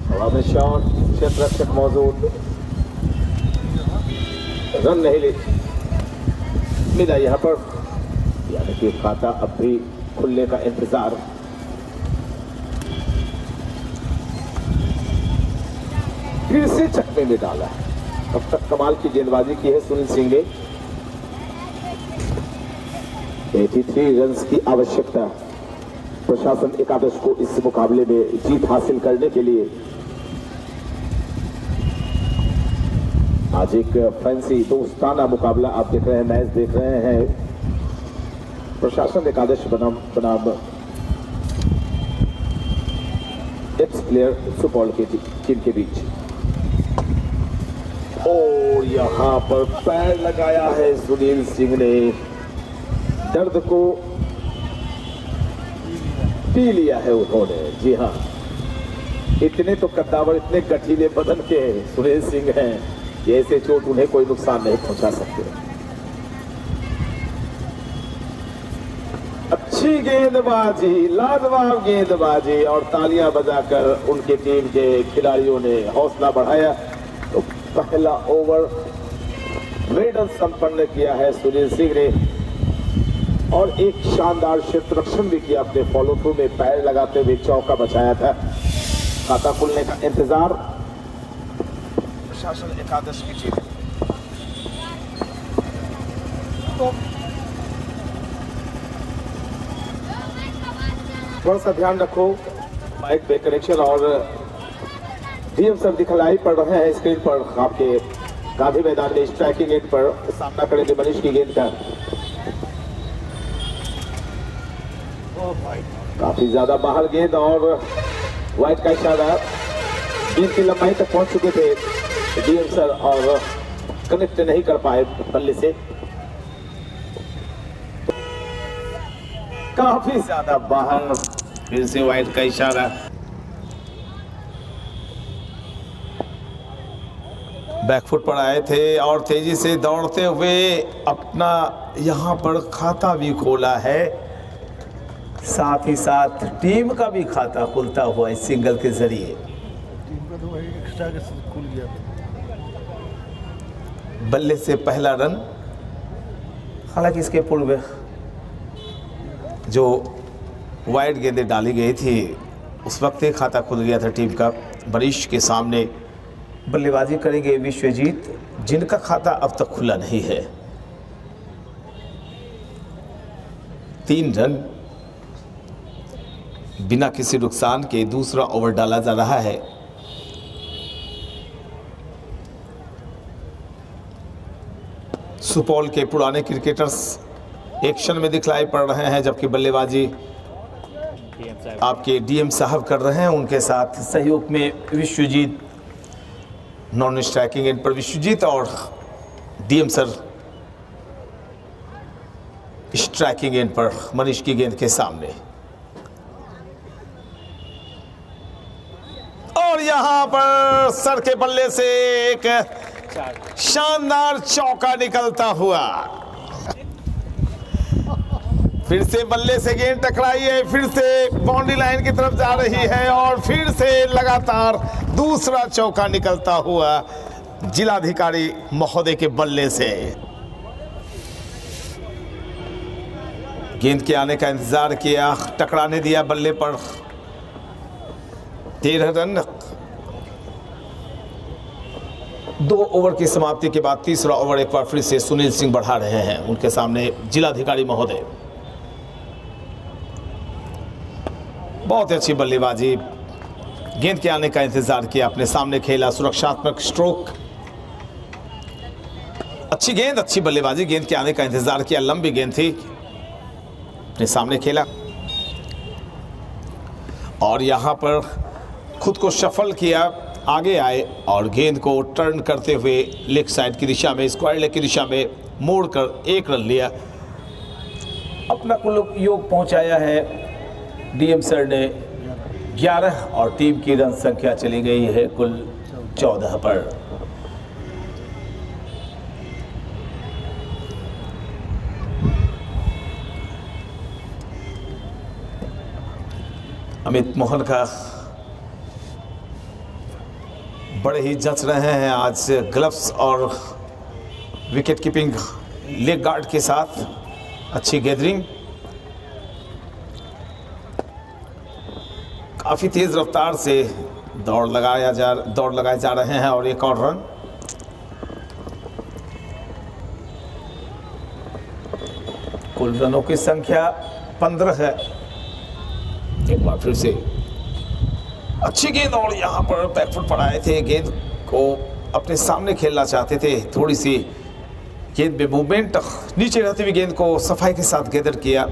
हवा में शॉट, क्षेत्ररक्षक मौजूद, रन नहीं मिला यहाँ पर, यानी कि खाता अब भी खुलने का इंतजार। फिर से चकमे में डाला है। अब तक कमाल की गेंदबाजी की है सुनील सिंह ने। 83 रन्स की आवश्यकता प्रशासन एकादश को इस मुकाबले में जीत हासिल करने के लिए। आज एक फैंसी दोस्ताना मुकाबला आप देख रहे हैं, मैच देख रहे हैं प्रशासन एकादश बनाम एक्स प्लेयर सुपौल की टीम के बीच। और यहां पर पैर लगाया है सुनील सिंह ने, दर्द को पी लिया है उन्होंने। जी हां, इतने तो कद्दावर, इतने गठीले बदन के सुनील सिंह हैं, ऐसे चोट उन्हें कोई नुकसान नहीं पहुंचा सकते। अच्छी गेंदबाजी, लाजवाब गेंदबाजी, और तालियां बजाकर उनकी टीम के खिलाड़ियों ने हौसला बढ़ाया। तो पहला ओवर मेडल संपन्न किया है सुनील सिंह ने और एक शानदार क्षेत्ररक्षण भी किया, अपने फॉलो थ्रू में पैर लगाते हुए चौका बचाया था। खाता खुलने का इंतजार प्रशासन एकादश की टीम। थोड़ा सा ध्यान रखो, माइक पे कनेक्शन और डीएम सर दिखलाई पड़ रहे हैं स्क्रीन पर आपके गांधी मैदान में स्ट्राइकिंग एंड पर सामना करेंगे मनीष की गेंद का। काफी ज्यादा बाहर गेंद और वाइड का इशारा। गेंद की लंबाई तक पहुंच चुके थे डीएम सर और कनेक्ट नहीं कर पाए बल्ले से। काफी ज्यादा बाहर, फिर से वाइड का इशारा। बैकफुट पर आए थे और तेजी से दौड़ते हुए अपना यहाँ पर खाता भी खोला है, साथ ही साथ टीम का भी खाता खुलता हुआ इस सिंगल के जरिए। टीम का तो वही एक्स्ट्रा के खुल गया था। बल्ले से पहला रन, हालांकि इसके पूर्व जो वाइड गेंदें डाली गई थी उस वक्त ही खाता खुल गया था टीम का। मनीष के सामने बल्लेबाजी करेंगे विश्वजीत, जिनका खाता अब तक खुला नहीं है। 3 रन बिना किसी नुकसान के दूसरा ओवर डाला जा रहा है। सुपौल के पुराने क्रिकेटर्स एक्शन में दिखलाई पड़ रहे हैं, जबकि बल्लेबाजी आपके डीएम साहब कर रहे हैं। उनके साथ सहयोग में विश्वजीत, नॉन स्ट्राइकिंग एंड पर विश्वजीत और डीएम सर स्ट्राइकिंग एंड पर मनीष की गेंद के सामने। और यहां पर सर के बल्ले से एक शानदार चौका निकलता हुआ। फिर से बल्ले से गेंद टकराई है, फिर से बाउंड्री लाइन की तरफ जा रही है और फिर से लगातार दूसरा चौका निकलता हुआ जिलाधिकारी महोदय के बल्ले से। गेंद के आने का इंतजार किया, टकराने दिया बल्ले पर। 13 रन। 2 ओवर की समाप्ति के बाद तीसरा ओवर एक बार फिर से सुनील सिंह बढ़ा रहे हैं। उनके सामने जिलाधिकारी महोदय। बहुत अच्छी बल्लेबाजी, गेंद के आने का इंतजार किया, अपने सामने खेला, सुरक्षात्मक स्ट्रोक। अच्छी गेंद, अच्छी बल्लेबाजी, गेंद के आने का इंतजार किया, लंबी गेंद थी, अपने सामने खेला और यहां पर खुद को शफल किया, आगे आए और गेंद को टर्न करते हुए लेग साइड की दिशा में, स्क्वायर लेग की दिशा में मोड़कर 1 रन लिया। अपना कुल योग पहुंचाया है डीएम सर ने 11 और टीम की रन संख्या चली गई है कुल 14 पर। अमित मोहन का बड़े ही जच रहे हैं आज ग्लव्स और विकेट कीपिंग लेग गार्ड के साथ। अच्छी गैदरिंग, काफ़ी तेज़ रफ्तार से दौड़ लगाए जा रहे हैं और एक और रन। कुल रनों की संख्या 15 है। एक बार फिर से अच्छी गेंद और यहाँ पर बैकफुट पर आए थे, गेंद को अपने सामने खेलना चाहते थे। थोड़ी सी गेंद में मूवमेंट, नीचे रहती हुई गेंद को सफाई के साथ गैदर किया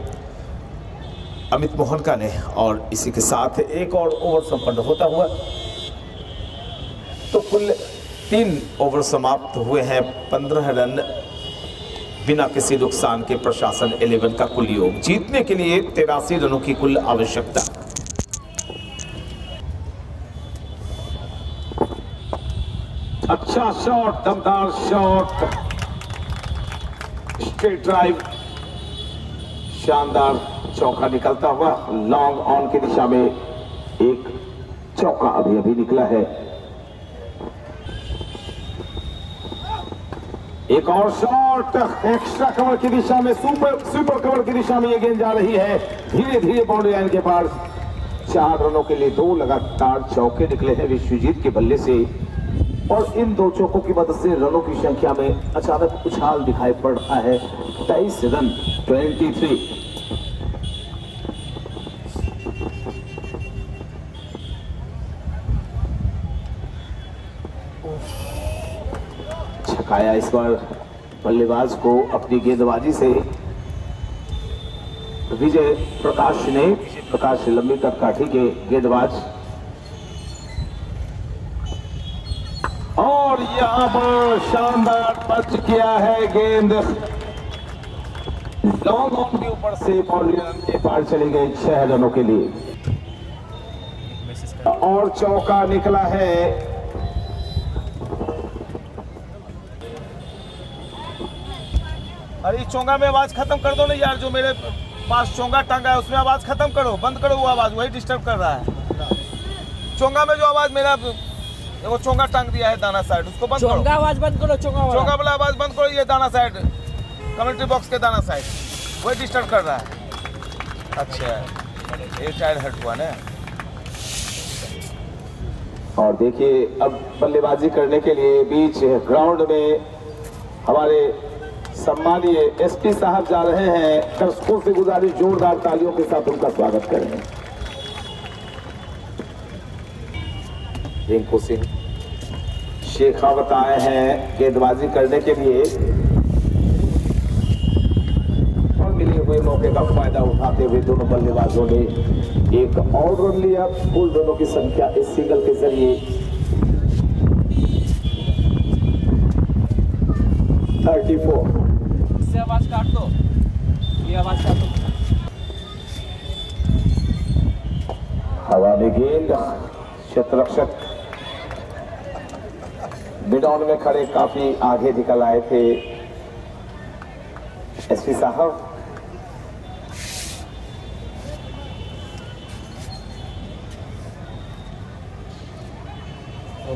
अमित मोहन का ने और इसी के साथ एक और ओवर संपन्न होता हुआ तो कुल 3 ओवर समाप्त हुए हैं। 15 रन बिना किसी नुकसान के प्रशासन 11 का कुल योग। जीतने के लिए 83 रनों की कुल आवश्यकता। अच्छा शॉट, दमदार शॉट, स्ट्रेट ड्राइव, शानदार चौका निकलता हुआ। लॉन्ग ऑन की दिशा में एक चौका अभी अभी निकला है। एक और शॉट, एक्स्ट्रा कवर की दिशा में, सुपर कवर की दिशा में ये गेंद जा रही है। धीरे धीरे बाउंड्री लाइन के पार 4 रनों के लिए 2 लगातार चौके निकले हैं विश्वजीत के बल्ले से। और इन दो चौकों की मदद से रनों की संख्या में अचानक उछाल दिखाई पड़ रहा है। 23 रन 23। छकाया इस बार बल्लेबाज को अपनी गेंदबाजी से विजय प्रकाश ने। प्रकाश लंबी तक काठी के गेंदबाज, और यहां पर शानदार टच किया है गेंद लॉन्ग ऑन के ऊपर से बाउंड्री रन के पार चली गई 6 रनों के लिए, और चौका निकला है। अरे चोंगा में आवाज खत्म कर दो ना यार, जो मेरे पास चोंगा टांगा है उसमें आवाज खत्म करो, बंद करो वो आवाज, वही डिस्टर्ब कर रहा है। चोंगा में जो आवाज मेरा वो चोंगा टांग दिया है दाना साइड, उसको बंद करो। चोंगा आवाज बंद करो, चोंगा वाला आवाज बंद करो, ये दाना साइड, कमेंट्री बॉक्स के दाना साइड, वही डिस्टर्ब कर रहा है। अच्छा ये टायर हट हुआ ना। और देखिए अब बल्लेबाजी करने के लिए बीच ग्राउंड में हमारे सम्मानीय एसपी साहब जा रहे हैं। दर्शकों से गुजारिश जोरदार तालियों के साथ उनका स्वागत करें। रिंकू सिंह शेखावत आए हैं गेंदबाजी करने के लिए, और मिले हुए मौके का फायदा उठाते हुए दोनों बल्लेबाजों ने एक और रन लिया। कुल रनों की संख्या इस सिंगल के जरिए 34। इससे आवाज काट दो, ये आवाज काट दो। हवा में गेंद, क्षेत्ररक्षक मिडऑन में खड़े काफी आगे निकल आए थे एसपी साहब।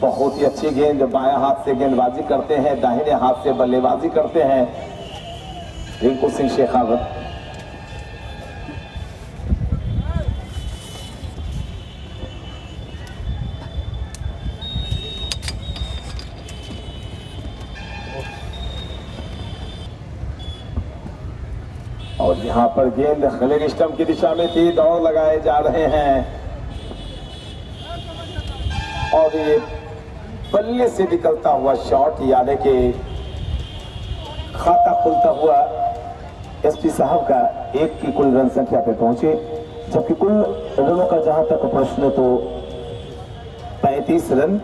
बहुत ही अच्छी गेंद, बाएं हाथ से गेंदबाजी करते हैं, दाहिने हाथ से बल्लेबाजी करते हैं रिंकू सिंह शेखावत। और यहां पर गेंद लेग स्टंप की दिशा में थी, दौड़ लगाए जा रहे हैं, और ये बल्ले से निकलता हुआ शॉट, यानी कि खाता खुलता हुआ एसपी साहब का 1 की कुल रन संख्या पे पहुंचे। जबकि कुल रनों का जहां तक प्रश्न तो 35 रन,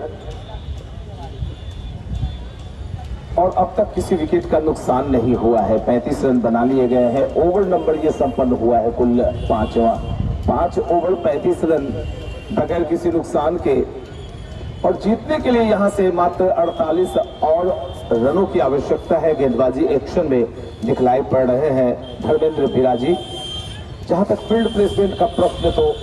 और अब तक किसी विकेट का नुकसान नहीं हुआ है। 35 रन बना लिए गए हैं। ओवर नंबर ये संपन्न हुआ है कुल 5 ओवर 35 रन बगैर किसी नुकसान के, और जीतने के लिए यहां से मात्र 48 और रनों की आवश्यकता है। गेंदबाजी एक्शन में दिखलाई पड़ रहे हैं धर्मेंद्र बिराजी। जहां तक फील्ड प्लेसमेंट का प्रश्न तो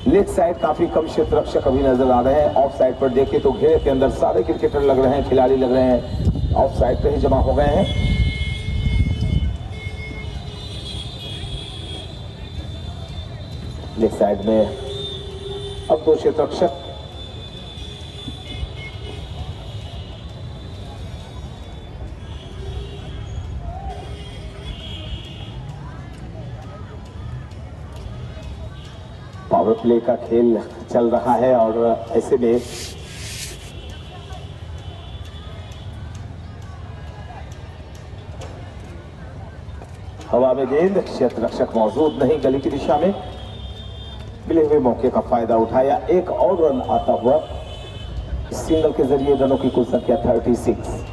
लेग साइड काफी कम क्षेत्ररक्षक अभी नजर आ रहे हैं। ऑफ साइड पर देखें तो घेरे के अंदर सारे क्रिकेटर लग रहे हैं, खिलाड़ी लग रहे हैं, ऑफ साइड पे ही जमा हो गए हैं। लेग साइड में अब 2 क्षेत्ररक्षक, पावर प्ले का खेल चल रहा है, और ऐसे में हवा में गेंद, क्षेत्ररक्षक मौजूद नहीं गली की दिशा में, मिले हुए मौके का फायदा उठाया। 1 और रन आता हुआ सिंगल के जरिए रनों की कुल संख्या 36।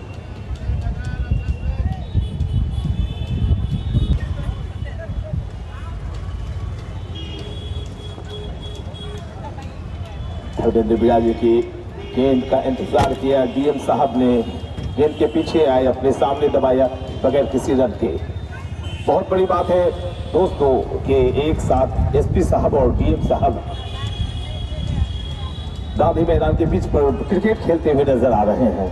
धर्मेंद्र बिराजी की गेंद का इंतजार किया, डीएम साहब ने गेंद के पीछे आए, अपने सामने दबाया बगैर किसी रन के। बहुत बड़ी बात है दोस्तों कि एक साथ एसपी साहब और डीएम साहब गांधी मैदान के बीच पर क्रिकेट खेलते हुए नजर आ रहे हैं।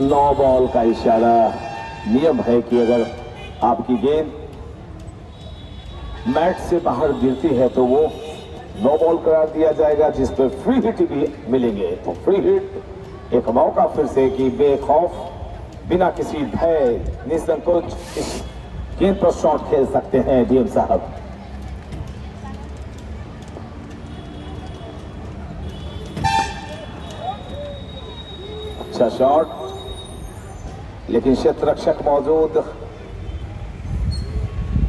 नो बॉल का इशारा। नियम है कि अगर आपकी गेंद मैट से बाहर गिरती है तो वो नो बॉल करार दिया जाएगा, जिस पर फ्री हिट भी मिलेंगे। तो फ्री हिट एक मौका फिर से कि बेखौफ बिना किसी भय निसंकोच इस गेंद पर शॉट खेल सकते हैं डीएम साहब। अच्छा शॉट, लेकिन क्षेत्ररक्षक मौजूद,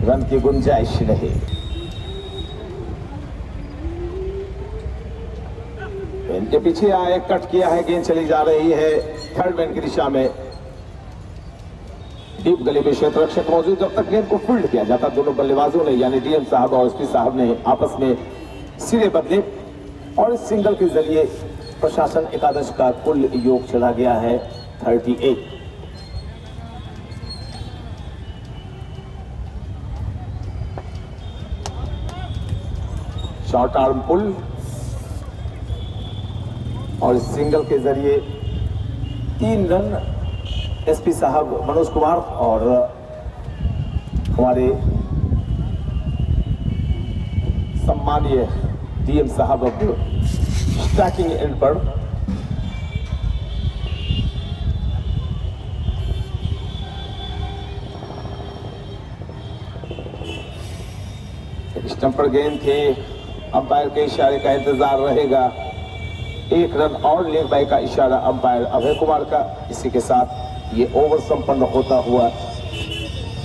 रन की गुंजाइश नहीं। इनके पीछे आए, कट किया है, गेंद चली जा रही है थर्ड मैन की दिशा में। डीप गली में क्षेत्ररक्षक मौजूद, जब तक गेंद को फील्ड किया जाता दोनों बल्लेबाजों ने यानी डीएम साहब और एसपी साहब ने आपस में सिरे बदले और इस सिंगल के जरिए प्रशासन एकादश का कुल योग चला गया है 38। शॉर्ट आर्म पुल और इस सिंगल के जरिए 3 रन एसपी साहब मनोज कुमार और हमारे सम्मानीय डीएम साहब अब स्ट्राइकिंग एंड पर स्टंप पर गेंद थे, अंपायर के इशारे का इंतजार रहेगा। 1 रन और लेग बाय का इशारा अंपायर अभय कुमार का। इसी के साथ ये ओवर संपन्न होता हुआ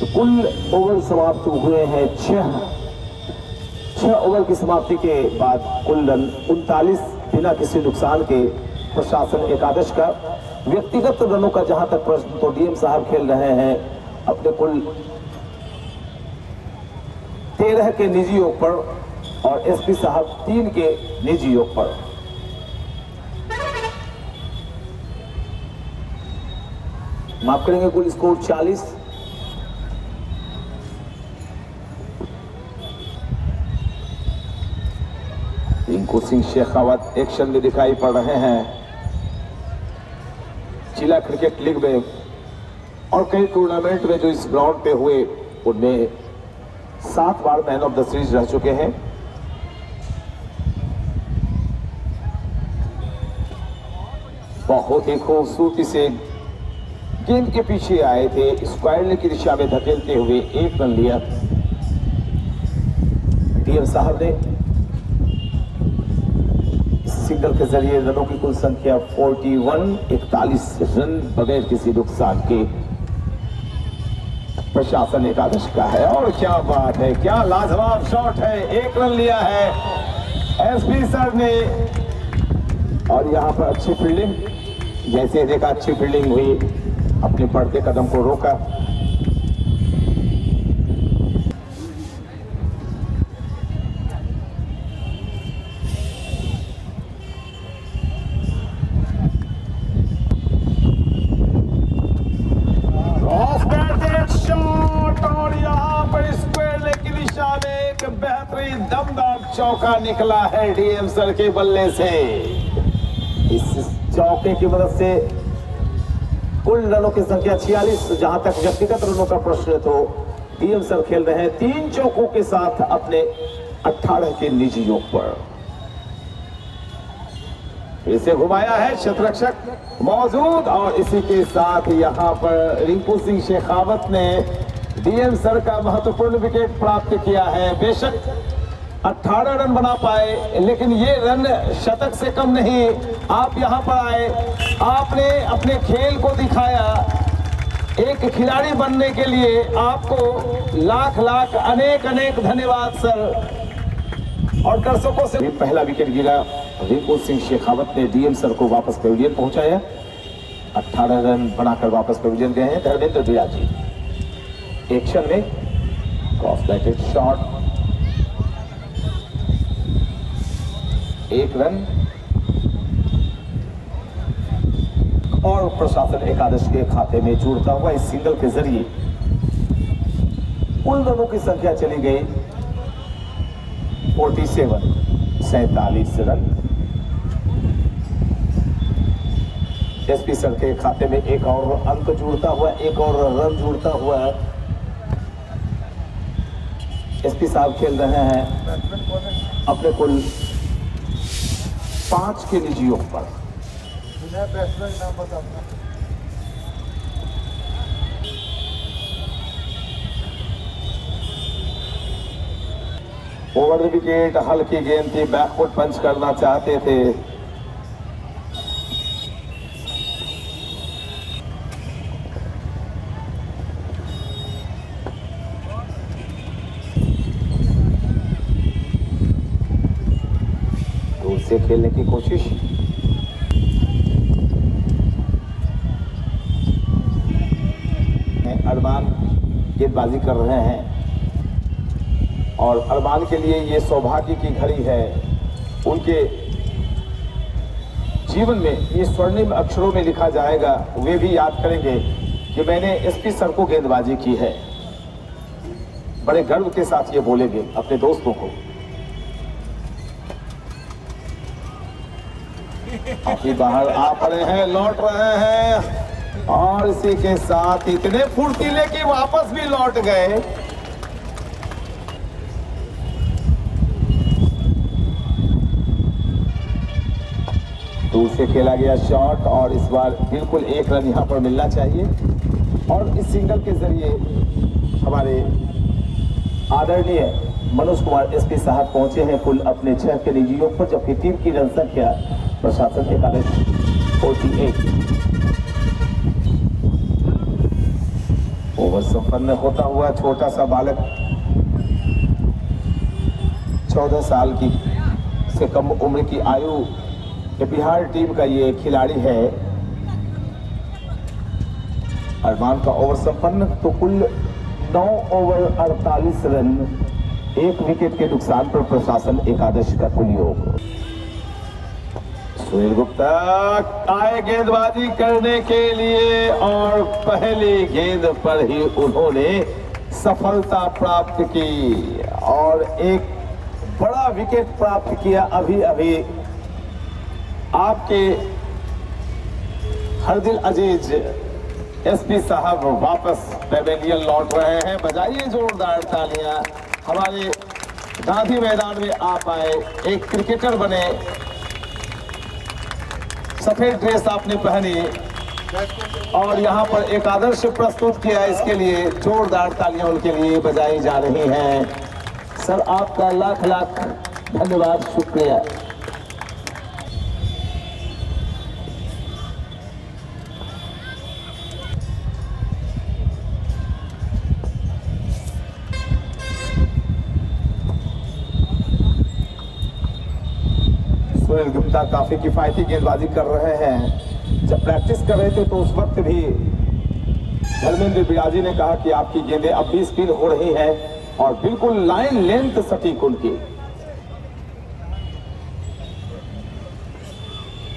तो कुल ओवर समाप्त हुए हैं 6 ओवर की समाप्ति के बाद कुल रन 39 बिना किसी नुकसान के प्रशासन एकादश का। व्यक्तिगत रनों का जहां तक प्रश्न तो डीएम साहब खेल रहे हैं अपने कुल 13 के निजी योग पर और एसपी साहब 3 के निजी योग पर। माफ करेंगे, कुल स्कोर 40। रिंकू सिंह शेखावत एक्शन में दिखाई पड़ रहे हैं। जिला क्रिकेट लीग में और कई टूर्नामेंट में जो इस ग्राउंड पे हुए उनमें 7 बार मैन ऑफ द सीरीज रह चुके हैं। बहुत ही खूबसूरती से गेंद के पीछे आए थे, स्क्वायर की दिशा में धकेलते हुए 1 रन लिया डीएम साहब ने। सिंगल के जरिए रनों की कुल संख्या 41 रन बगैर किसी नुकसान के प्रशासन एकादश का है। और क्या बात है, क्या लाजवाब शॉट है, 1 रन लिया है एसपी सर ने। और यहाँ पर अच्छी फील्डिंग, जैसे देखा अच्छी फील्डिंग हुई, अपने बढ़ते कदम को रोका। शॉट और यहाँ पर स्क्वायर लेग की दिशा में एक बेहतरीन दमदार चौका निकला है डीएम सर के बल्ले से। इस चौके की मदद से कुल रनों की संख्या 46। जहां तक व्यक्तिगत रनों का प्रश्न है तो डीएम सर खेल रहे हैं 3 चौकों के साथ अपने 18 के निजी योग पर। इसे घुमाया है, क्षेत्ररक्षक मौजूद और इसी के साथ यहां पर रिंकू सिंह शेखावत ने डीएम सर का महत्वपूर्ण विकेट प्राप्त किया है। बेशक 18 रन बना पाए, लेकिन ये रन शतक से कम नहीं। आप यहां पर आए, आपने अपने खेल को दिखाया। एक खिलाड़ी बनने के लिए आपको लाख लाख अनेक धन्यवाद सर। और दर्शकों से पहला विकेट गिरा, रिंकू सिंह शेखावत ने डीएम सर को वापस पेविलियन पहुंचाया। 18 रन बनाकर वापस पेविलियन गए हैं धर्मेंद्र बिराजी। एक्शन में क्रॉस बैटेड शॉट, 1 रन और प्रशासन एकादश के खाते में जुड़ता हुआ इस सिंगल के जरिए कुल रनों की संख्या चली गई 47 रन। एसपी सर के खाते में एक और अंक जुड़ता हुआ, एक और रन जुड़ता हुआ एसपी साहब खेल रहे हैं बैट्समैन कौन है? अपने कुल 5 के निजियों पर। बिना बैट्समैन का नाम बता अपना। ओवर द विकेट, हल्की गेंद थी, बैकफुट पंच करना चाहते थे। दूर से खेलने की कोशिश, अरमान गेंदबाजी कर रहे हैं और अरमान के लिए ये सौभाग्य की घड़ी है। उनके जीवन में ये स्वर्णिम अक्षरों में लिखा जाएगा, वे भी याद करेंगे कि मैंने एसपी सर को गेंदबाजी की है। बड़े गर्व के साथ ये बोलेंगे अपने दोस्तों को। काफी बाहर आ पड़े हैं, लौट रहे हैं और इसी के साथ इतने फुर्तीले कि वापस भी लौट गए। दूर से खेला गया शॉट और इस बार बिल्कुल 1 रन यहां पर मिलना चाहिए और इस सिंगल के जरिए हमारे आदरणीय मनोज कुमार एसपी साहब पहुंचे हैं कुल अपने 6 के निजियों पर, जबकि टीम की रन संख्या प्रशासन के कारण 48। ओवर संपन्न होता हुआ छोटा सा बालक 14 साल की से कम उम्र की आयु के बिहार टीम का ये खिलाड़ी है। अरमान का ओवर संपन्न, तो कुल 9 ओवर 48 रन, 1 विकेट के नुकसान पर प्रशासन एकादश का कुल योग। सुनील गुप्ता आए गेंदबाजी करने के लिए और पहली गेंद पर ही उन्होंने सफलता प्राप्त की और एक बड़ा विकेट प्राप्त किया। अभी अभी आपके हर दिल अजीज एसपी साहब वापस पेवेलियन लौट रहे हैं। बजाइए जोरदार तालियां। हमारे गांधी मैदान में आप आए, एक क्रिकेटर बने, सफेद ड्रेस आपने पहनी और यहाँ पर एक आदर्श प्रस्तुत किया। इसके लिए जोरदार तालियां उनके लिए बजाई जा रही हैं। सर आपका लाख लाख धन्यवाद, शुक्रिया। सुनील गुप्ता काफी किफायती गेंदबाजी कर रहे हैं। जब प्रैक्टिस कर रहे थे तो उस वक्त भी धर्मेंद्र बिराजी ने कहा कि आपकी गेंदें अब भी स्पिन हो रही हैं और बिल्कुल लाइन लेंथ सटीक उनकी।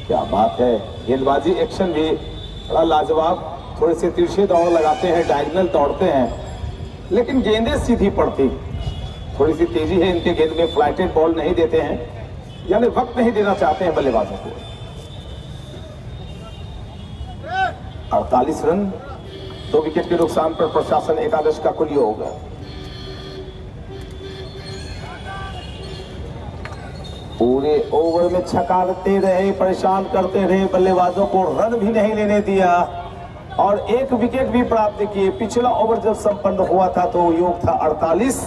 क्या बात है, गेंदबाजी एक्शन भी बड़ा लाजवाब। थोड़े से तिरछे दौड़ लगाते हैं, डायगोनल दौड़ते हैं, लेकिन गेंदें सीधी पड़ती। थोड़ी सी तेजी है इनके गेंद में, फ्लाइटेड बॉल नहीं देते हैं, यानी वक्त नहीं देना चाहते हैं बल्लेबाजों को। 48 रन, 2 विकेट के नुकसान पर प्रशासन एकादश का कुल योग। पूरे ओवर में छकाते रहे, परेशान करते रहे, बल्लेबाजों को रन भी नहीं लेने दिया और 1 विकेट भी प्राप्त किए। पिछला ओवर जब संपन्न हुआ था तो योग था 48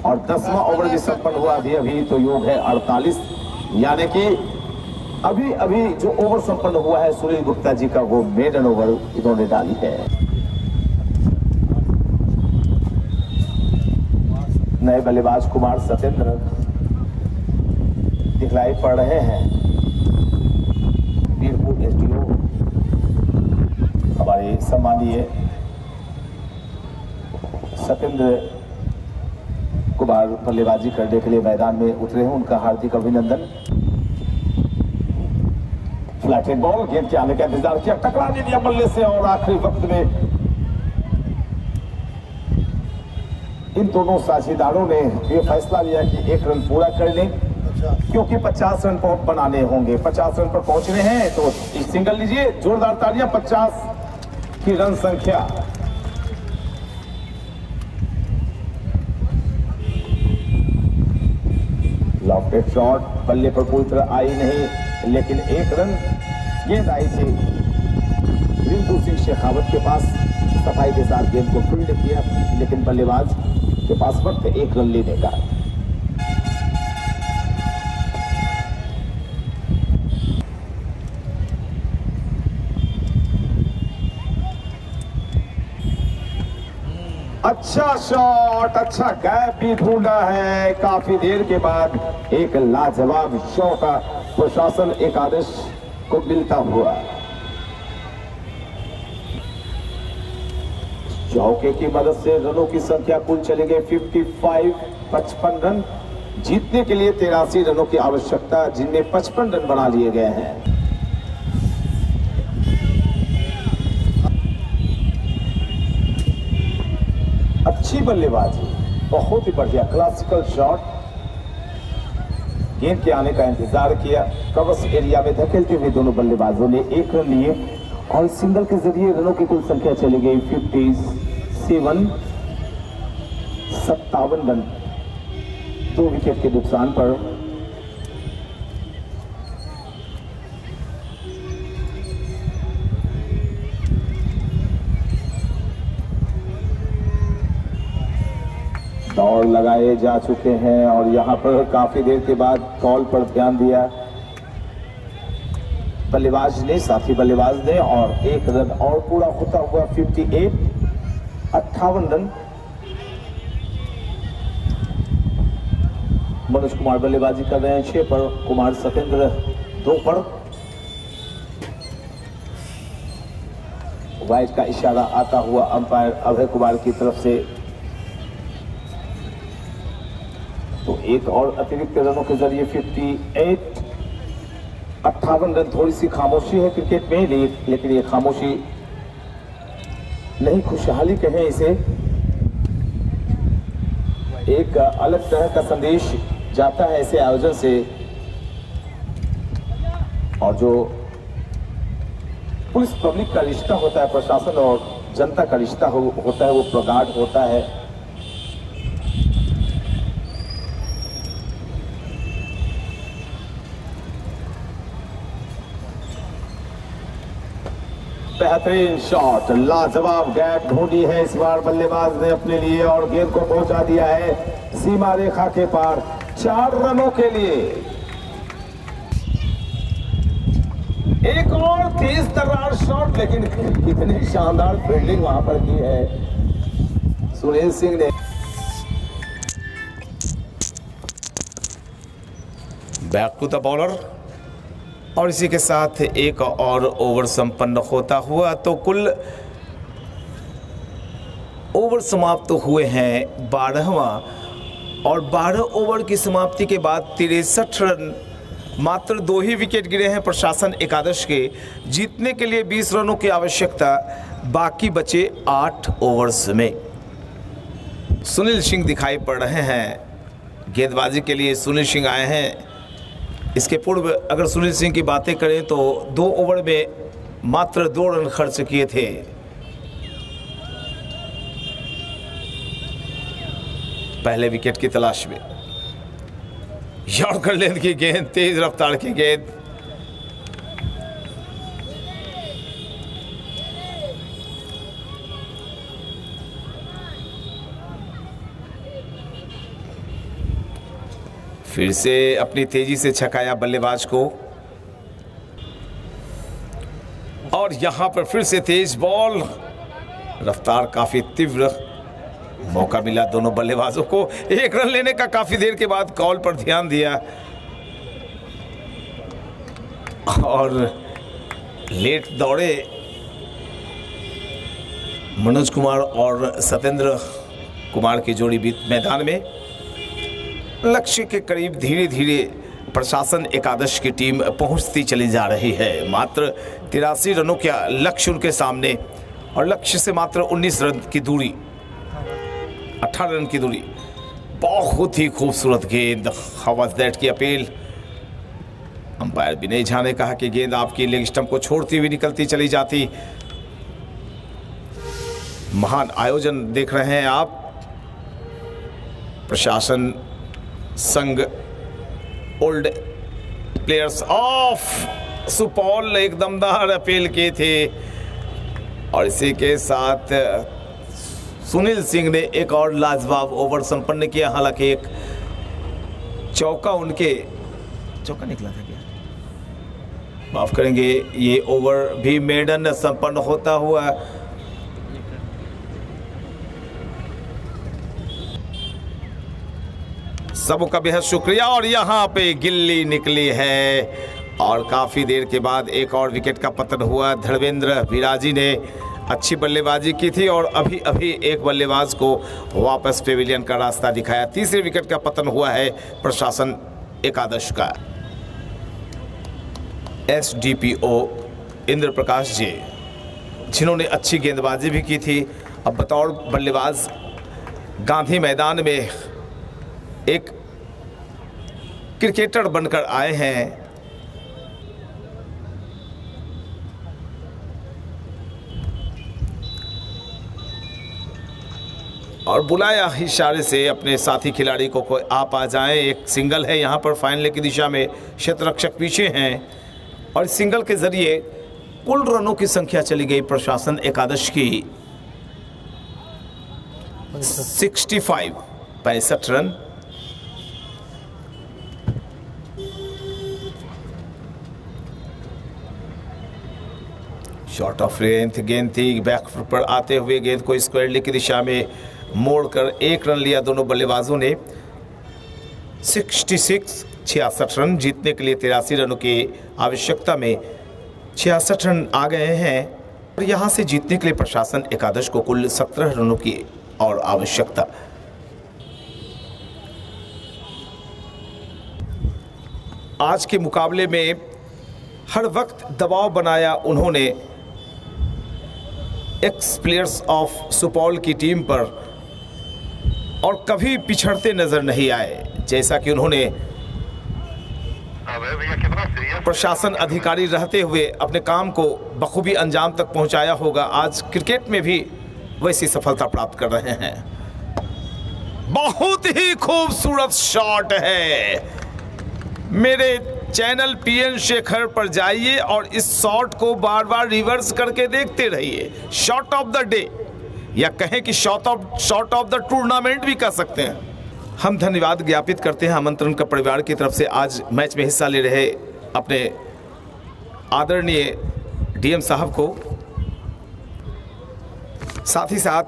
और 10वां ओवर भी संपन्न हुआ अभी तो योग है 48, यानी कि अभी अभी जो ओवर संपन्न हुआ है सुनील गुप्ता जी का, वो मेडन ओवर इन्होंने डाली है। नए बल्लेबाज कुमार सत्येंद्र दिखलाई पड़ रहे हैं। वीरपुर एसडीओ हमारे सम्मानीय सत्येंद्र कुमार बल्लेबाजी करने के लिए मैदान में उतरे हैं, उनका हार्दिक अभिनंदन। फ्लैटेड बॉल, गेंद के आने का इंतजार किया, टकरा नहीं दिया बल्ले से और आखिरी वक्त में इन दोनों साझेदारों ने ये फैसला लिया कि 1 रन पूरा कर लें, क्योंकि 50 रन बनाने होंगे। 50 रन पर पहुंचने हैं तो सिंगल लीजिए, जोरदार तालियां। 50 की रन संख्या लॉफ्टेड शॉट बल्ले पर पूरी तरह आई नहीं, लेकिन एक रन गेंद आई थी रिंकू सिंह शेखावत के पास। सफाई के साथ गेंद को फील्ड किया, लेकिन बल्लेबाज के पास वक्त एक रन लेने का। अच्छा शॉट, अच्छा गैप भी ढूंढा है काफी देर के बाद। एक लाजवाब शॉट का प्रशासन एकादश को मिलता हुआ। चौके की मदद से रनों की संख्या कुल चले गए 55 रन। जीतने के लिए 83 रनों की आवश्यकता, जिनमें 55 रन बना लिए गए हैं। अच्छी बल्लेबाजी, बहुत ही बढ़िया क्लासिकल शॉट। गेंद के आने का इंतजार किया, कवच एरिया में धकेलते हुए दोनों बल्लेबाजों ने एक रन लिए और सिंगल के जरिए रनों की कुल संख्या चली गई 57 रन 2 विकेट के नुकसान पर। दौड़ लगाए जा चुके हैं और यहां पर काफी देर के बाद कॉल पर ध्यान दिया बल्लेबाज ने, साथी बल्लेबाज ने, और एक रन और पूरा होता हुआ 58 रन। मनोज कुमार बल्लेबाजी कर रहे हैं 6 पर, कुमार सतेंद्र 2 पर। वाइड का इशारा आता हुआ अंपायर अभय कुमार की तरफ से। तो एक और अतिरिक्त रनों के जरिए 58 रन। थोड़ी सी खामोशी है क्रिकेट में, लेकिन ये खामोशी नहीं, खुशहाली कहें इसे। एक अलग तरह का संदेश जाता है ऐसे आयोजन से, और जो पुलिस पब्लिक का रिश्ता होता है, प्रशासन और जनता का रिश्ता होता है, वो प्रगाढ़ होता है। बेहतरीन शॉट, लाजवाब गैप ढूंढी है इस बार बल्लेबाज ने अपने लिए और गेंद को पहुंचा दिया है सीमा रेखा के पार 4 रनों के लिए। एक और तेज तर्रार शॉट, लेकिन कितनी शानदार फील्डिंग वहां पर की है सुनील सिंह ने। बैक टू द बॉलर, और इसी के साथ एक और ओवर संपन्न होता हुआ तो कुल ओवर समाप्त हुए हैं 12वां, और 12 ओवर की समाप्ति के बाद 63 रन, मात्र 2 ही विकेट गिरे हैं प्रशासन एकादश के। जीतने के लिए 20 रनों की आवश्यकता, बाकी बचे 8 ओवर्स में। सुनील सिंह दिखाई पड़ रहे हैं गेंदबाजी के लिए। सुनील सिंह आए हैं। इसके पूर्व अगर सुनील सिंह की बातें करें तो 2 ओवर में मात्र 2 रन खर्च किए थे। पहले विकेट की तलाश में यॉर्कर लेंथ की गेंद, तेज रफ्तार की गेंद, फिर से अपनी तेजी से छकाया बल्लेबाज को, और यहां पर फिर से तेज बॉल, रफ्तार काफी तीव्र। मौका मिला दोनों बल्लेबाजों को, 1 रन लेने का काफी देर के बाद कॉल पर ध्यान दिया, और लेट दौड़े मनोज कुमार और सतेंद्र कुमार की जोड़ी बीच मैदान में। लक्ष्य के करीब धीरे धीरे प्रशासन एकादश की टीम पहुंचती चली जा रही है। मात्र 83 रनों का लक्ष्य उनके सामने, और लक्ष्य से मात्र 19 रन की दूरी, 18 रन की दूरी। बहुत ही खूबसूरत गेंद, हाउ वाज दैट की अपील। अंपायर विनय झा ने कहा कि गेंद आपकी लेग स्टंप को छोड़ती हुई निकलती चली जाती। महान आयोजन देख रहे हैं आप। प्रशासन संघ ओल्ड प्लेयर्स ऑफ सुपौल एक दमदार अपील की थी और इसी के साथ सुनील सिंह ने एक और लाजवाब ओवर संपन्न किया। हालांकि एक चौका निकला था क्या, माफ करेंगे, ये ओवर भी मेडन संपन्न होता हुआ सबका बेहद शुक्रिया। और यहाँ पे गिल्ली निकली है और काफ़ी देर के बाद एक और विकेट का पतन हुआ। धर्मेंद्र विराजी ने अच्छी बल्लेबाजी की थी और अभी एक बल्लेबाज को वापस पेविलियन का रास्ता दिखाया। तीसरे विकेट का पतन हुआ है प्रशासन एकादश का। SDPO इंद्र प्रकाश जी, जिन्होंने अच्छी गेंदबाजी भी की थी, अब बतौर बल्लेबाज गांधी मैदान में एक क्रिकेटर बनकर आए हैं। और बुलाया इशारे से अपने साथी खिलाड़ी को कोई आप आ जाएं। एक सिंगल है यहाँ पर फाइनल की दिशा में, क्षेत्ररक्षक पीछे हैं और इस सिंगल के जरिए कुल रनों की संख्या चली गई प्रशासन एकादश की 65 रन। शॉर्ट ऑफ रेंज गेंद थी, बैक पर आते हुए गेंद को स्क्वायरली की दिशा में मोड़कर 1 रन लिया दोनों बल्लेबाजों ने। 66 रन जीतने के लिए 83 रनों की आवश्यकता में 66 रन आ गए हैं और यहां से जीतने के लिए प्रशासन एकादश को कुल 17 रनों की और आवश्यकता। आज के मुकाबले में हर वक्त दबाव बनाया उन्होंने एक्स प्लेयर्स ऑफ सुपौल की टीम पर और कभी पिछड़ते नजर नहीं आए। जैसा कि उन्होंने प्रशासन अधिकारी रहते हुए अपने काम को बखूबी अंजाम तक पहुंचाया होगा, आज क्रिकेट में भी वैसी सफलता प्राप्त कर रहे हैं। बहुत ही खूबसूरत शॉट है। मेरे चैनल PN शेखर पर जाइए और इस शॉट को बार बार रिवर्स करके देखते रहिए। शॉट ऑफ द डे या कहें कि शॉट ऑफ द टूर्नामेंट भी कह सकते हैं। हम धन्यवाद ज्ञापित करते हैं आमंत्रण का परिवार की तरफ से आज मैच में हिस्सा ले रहे अपने आदरणीय DM साहब को, साथ ही साथ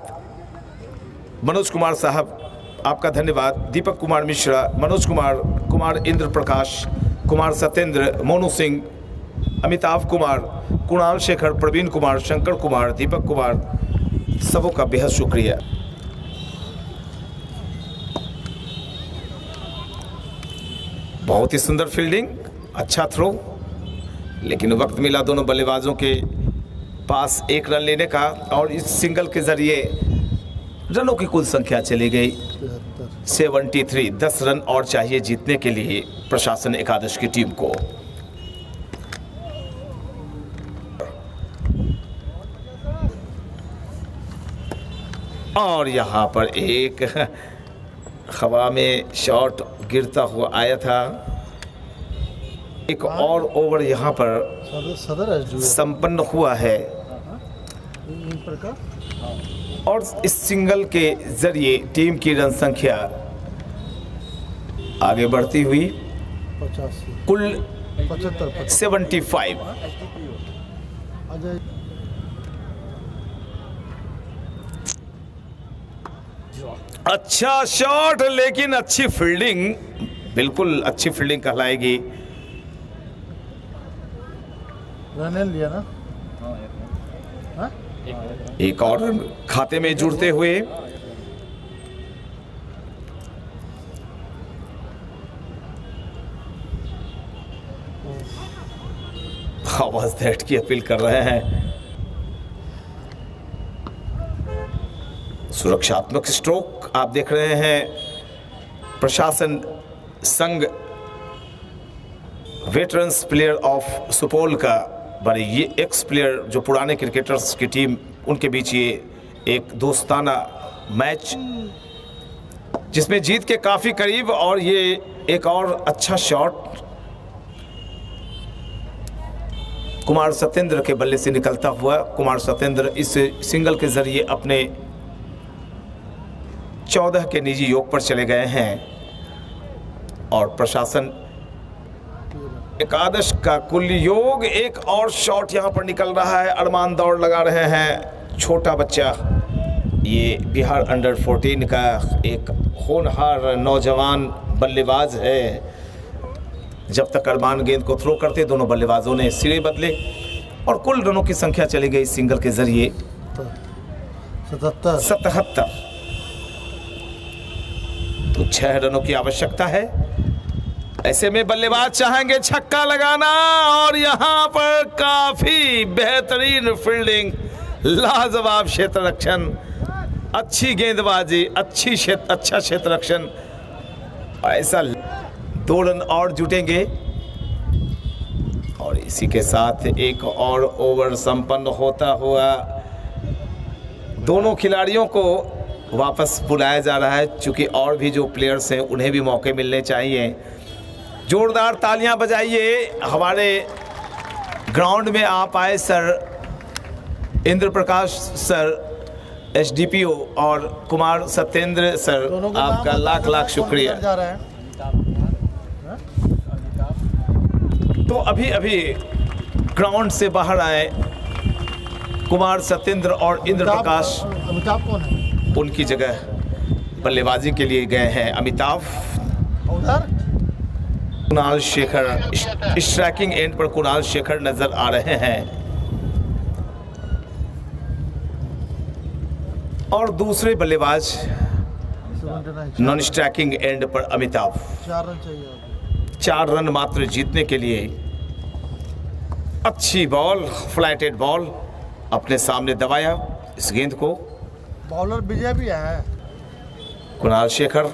मनोज कुमार साहब आपका धन्यवाद, दीपक कुमार मिश्रा, मनोज कुमार इंद्र प्रकाश, कुमार सत्येंद्र, मोनू सिंह, अमिताभ कुमार, कुणाल शेखर, प्रवीण कुमार, शंकर कुमार, दीपक कुमार, सबों का बेहद शुक्रिया। बहुत ही सुंदर फील्डिंग, अच्छा थ्रो, लेकिन वक्त मिला दोनों बल्लेबाजों के पास 1 रन लेने का और इस सिंगल के जरिए रनों की कुल संख्या चली गई 73। 10 रन और चाहिए जीतने के लिए प्रशासन एकादश की टीम को। और यहाँ पर एक हवा में शॉट गिरता हुआ आया था। एक और ओवर यहाँ पर संपन्न हुआ है और इस सिंगल के जरिए टीम की रन संख्या आगे बढ़ती हुई 85 कुल 75 75। अच्छा शॉट, लेकिन अच्छी फील्डिंग, बिल्कुल अच्छी फील्डिंग कहलाएगी। रन लिया ना, एक और रन खाते में जुड़ते हुए आवाज दैट की अपील कर रहे हैं। सुरक्षात्मक स्ट्रोक आप देख रहे हैं। प्रशासन संघ वेटरन्स प्लेयर ऑफ सुपौल का बड़े ये एक्स प्लेयर जो पुराने क्रिकेटर्स की टीम, उनके बीच ये एक दोस्ताना मैच जिसमें जीत के काफ़ी करीब, और ये एक और अच्छा शॉट कुमार सत्येंद्र के बल्ले से निकलता हुआ। कुमार सत्येंद्र इस सिंगल के ज़रिए अपने 14 के निजी योग पर चले गए हैं और प्रशासन एकादश का कुल योग। एक और शॉट यहाँ पर निकल रहा है, अरमान दौड़ लगा रहे हैं। छोटा बच्चा, ये बिहार अंडर 14 का एक होनहार नौजवान बल्लेबाज है। जब तक अरमान गेंद को थ्रो करते, दोनों बल्लेबाजों ने सिरे बदले और कुल रनों की संख्या चली गई सिंगल के जरिए 77। तो 6 रनों की आवश्यकता है। ऐसे में बल्लेबाज चाहेंगे छक्का लगाना, और यहां पर काफी बेहतरीन फील्डिंग, लाजवाब क्षेत्र रक्षण, अच्छी गेंदबाजी, अच्छा क्षेत्र रक्षण। ऐसा 2 रन और जुटेंगे और इसी के साथ एक और ओवर संपन्न होता हुआ दोनों खिलाड़ियों को वापस बुलाया जा रहा है, चूंकि और भी जो प्लेयर्स हैं उन्हें भी मौके मिलने चाहिए। जोरदार तालियां बजाइए। हमारे ग्राउंड में आप आए सर, इंद्र प्रकाश सर, एसडीपीओ, और कुमार सत्येंद्र सर, आपका लाख लाख शुक्रिया। तो अभी ग्राउंड से बाहर आए कुमार सत्येंद्र और इंद्र प्रकाश। अमिताभ कौन है? उनकी जगह बल्लेबाजी के लिए गए हैं अमिताभ। उधर कुणाल शेखर, स्ट्राइकिंग एंड पर कुणाल शेखर नजर आ रहे हैं, और दूसरे बल्लेबाज नॉन स्ट्राइकिंग एंड पर अमिताभ। 4 रन चाहिए। 4 रन मात्र जीतने के लिए। अच्छी बॉल, फ्लैटेड बॉल, अपने सामने दबाया इस गेंद को। बॉलर विजय भी है। कुणाल शेखर,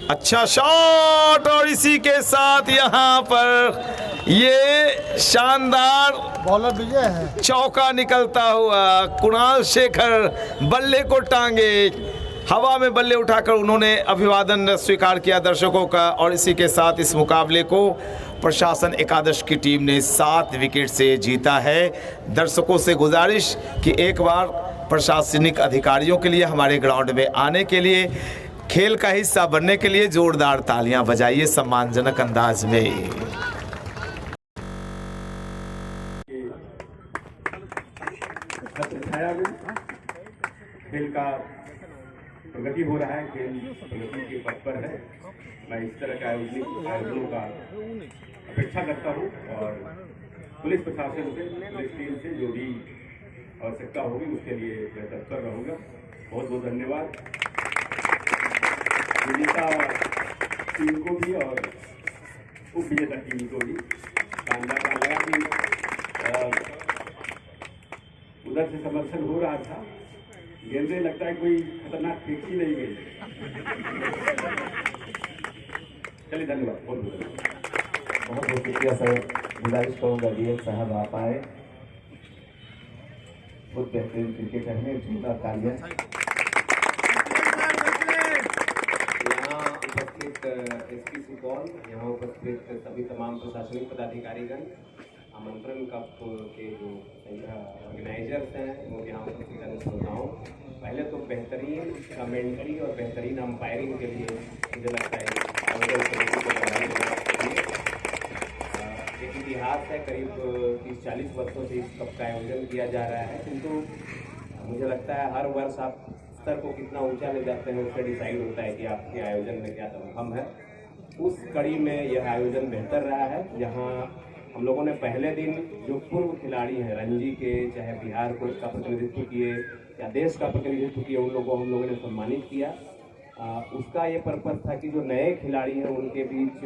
अच्छा शॉट, और इसी के साथ यहां पर ये शानदार बॉलर विजय है। चौका निकलता हुआ। कुणाल शेखर बल्ले को टांगे, हवा में बल्ले उठाकर उन्होंने अभिवादन स्वीकार किया दर्शकों का, और इसी के साथ इस मुकाबले को प्रशासन एकादश की टीम ने 7 विकेट से जीता है। दर्शकों से गुजारिश कि एक बार प्रशासनिक अधिकारियों के लिए हमारे ग्राउंड में आने के लिए, खेल का हिस्सा बनने के लिए जोरदार तालियां बजाइए सम्मानजनक अंदाज में। खेल का प्रगति हो रहा है, खेल प्रगति के पथ पर है। मैं इस तरह के आयोजनों का अपेक्षा करता हूँ, और पुलिस प्रशासन से, पुलिस टीम से जो भी आवश्यकता होगी उसके लिए मैं तत्पर रहूँगा। बहुत बहुत धन्यवाद विजेता टीम को भी और उप विजेता टीम को भी। शानदार लगा कि उधर से समर्थन हो रहा था, गेंदें लगता है कोई खतरनाक फेंकी नहीं गई। चलिए धन्यवाद, बहुत बहुत शुक्रिया सर। गुजारिश करूँगा डीएम साहब आप आए, बहुत बेहतरीन क्रिकेटर हैं, जोरदार तालियां। यहाँ उपस्थित एसपी सुपौल, यहाँ उपस्थित सभी तमाम प्रशासनिक पदाधिकारीगण, आमंत्रण कप के जो ऑर्गेनाइजर्स हैं, वो यहाँ उपस्थित अन्य श्रोताओं, पहले तो बेहतरीन कमेंट्री और बेहतरीन अंपायरिंग के लिए मुझे लगता है एक इतिहास है। करीब 30-40 वर्षों से इस कप का आयोजन किया जा रहा है, किंतु मुझे लगता है हर वर्ष आप स्तर को कितना ऊंचा ले जाते हैं उससे डिसाइड होता है कि आपके आयोजन में क्या दमखम है। उस कड़ी में यह आयोजन बेहतर रहा है, जहाँ हम लोगों ने पहले दिन जो पूर्व खिलाड़ी हैं रणजी के, चाहे बिहार को का प्रतिनिधित्व किए या देश का प्रतिनिधित्व किए, उन लोगों हम लोगों ने सम्मानित किया। उसका ये पर्पस था कि जो नए खिलाड़ी हैं उनके बीच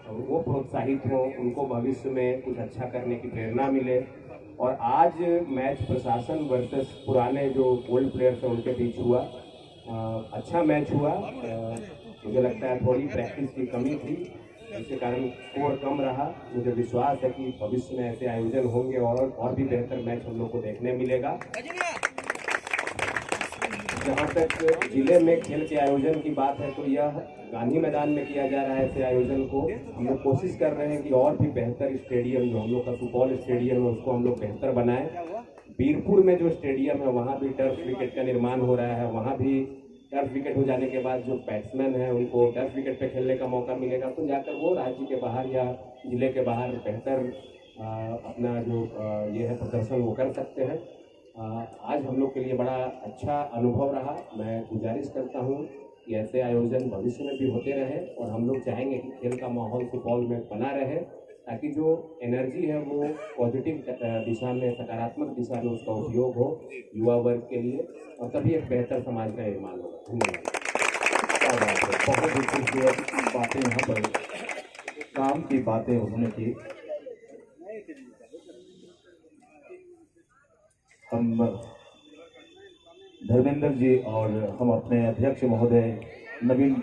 वो प्रोत्साहित हो, उनको भविष्य में कुछ अच्छा करने की प्रेरणा मिले। और आज मैच प्रशासन वर्सेस पुराने जो ओल्ड प्लेयर्स हैं उनके बीच हुआ, अच्छा मैच हुआ। मुझे लगता है थोड़ी प्रैक्टिस की कमी थी, इसके कारण स्कोर कम रहा। मुझे विश्वास है कि भविष्य में ऐसे आयोजन होंगे और भी बेहतर मैच हम लोग को देखने मिलेगा। जहाँ तक जिले में खेल के आयोजन की बात है तो यह गांधी मैदान में किया जा रहा है। ऐसे आयोजन को हम लोग कोशिश कर रहे हैं कि और भी बेहतर स्टेडियम जो हम लोग का सुपौल स्टेडियम है उसको हम लोग बेहतर बनाएं। बीरपुर में जो स्टेडियम है वहाँ भी टर्फ विकेट का निर्माण हो रहा है, वहाँ भी टर्फ विकेट हो जाने के बाद जो बैट्समैन हैं उनको टर्फ विकेट पे खेलने का मौका मिलेगा, तो जाकर वो राज्य के बाहर या जिले के बाहर बेहतर अपना जो ये है प्रदर्शन वो कर सकते हैं। आज हम लोग के लिए बड़ा अच्छा अनुभव रहा। मैं गुजारिश करता हूँ कि ऐसे आयोजन भविष्य में भी होते रहे और हम लोग चाहेंगे कि खेल का माहौल सुपौल में बना रहे ताकि जो एनर्जी है वो पॉजिटिव दिशा में, सकारात्मक दिशा में उसका उपयोग हो युवा वर्ग के लिए और तभी एक बेहतर समाज का निर्माण होगा। धन्यवाद। बहुत ही खूबसूरत बातें यहाँ पर काम की बातें उन्होंने की। हम धर्मेंद्र जी और हम अपने अध्यक्ष महोदय नवीन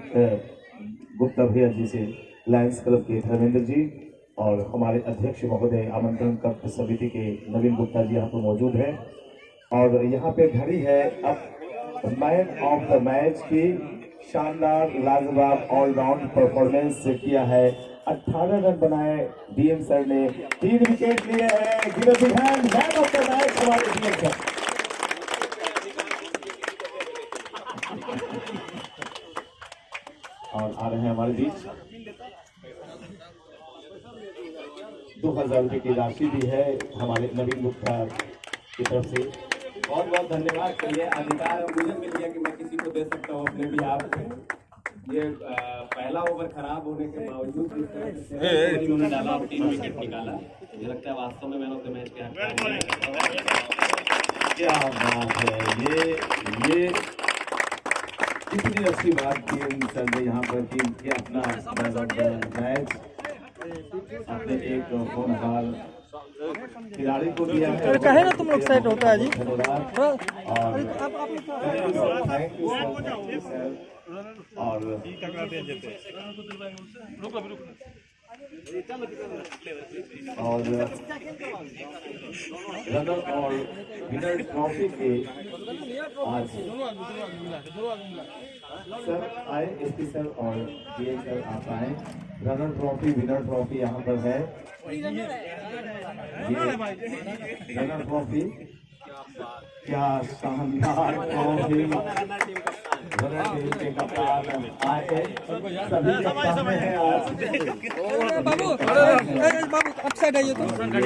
गुप्ता भैया जी से, लायंस क्लब के धर्मेंद्र जी और हमारे अध्यक्ष महोदय आमंत्रण कप समिति के नवीन गुप्ता जी यहाँ पर मौजूद हैं। और यहाँ पे घड़ी है अब मैन ऑफ द मैच की शानदार लाजवाब ऑलराउंड परफॉर्मेंस किया है। 18 रन बनाए डीएम सर ने, 3 विकेट लिए हैं। Give a big hand, man of the match हमारे डीएम सर। और आ रहे हैं हमारे बीच 2000 रुपये की राशि भी है हमारे नवीन गुप्ता की तरफ से। बहुत बहुत धन्यवाद। चलिए अधिकार मुझे मिल गया कि मैं किसी को दे सकता हूँ अपने बिहार में। ये पहला ओवर खराब होने के बावजूद उन्होंने डाला और 3 विकेट निकाला। मुझे लगता है वास्तव में मैन ऑफ द मैच के क्या बात है। ये कितनी अच्छी बात की सर ने यहाँ पर कि अपना मैन ऑफ द मैच अपने एक होनहार खिलाड़ी को दिया है। कहे ना तुम लोग सेट होता है जी। धन्यवाद और थैंक यू सर। और रनर और विनर ट्रॉफी के आज सर आए, एसपी सर और डीएम सर आप आए। रनर ट्रॉफी विनर ट्रॉफी यहाँ पर है। ये रनर ट्रॉफी क्या शानदार ट्रॉफी। रनर टीम के कप्तान आए, सभी के सामने है आज। बाबू अब साइड आइए तो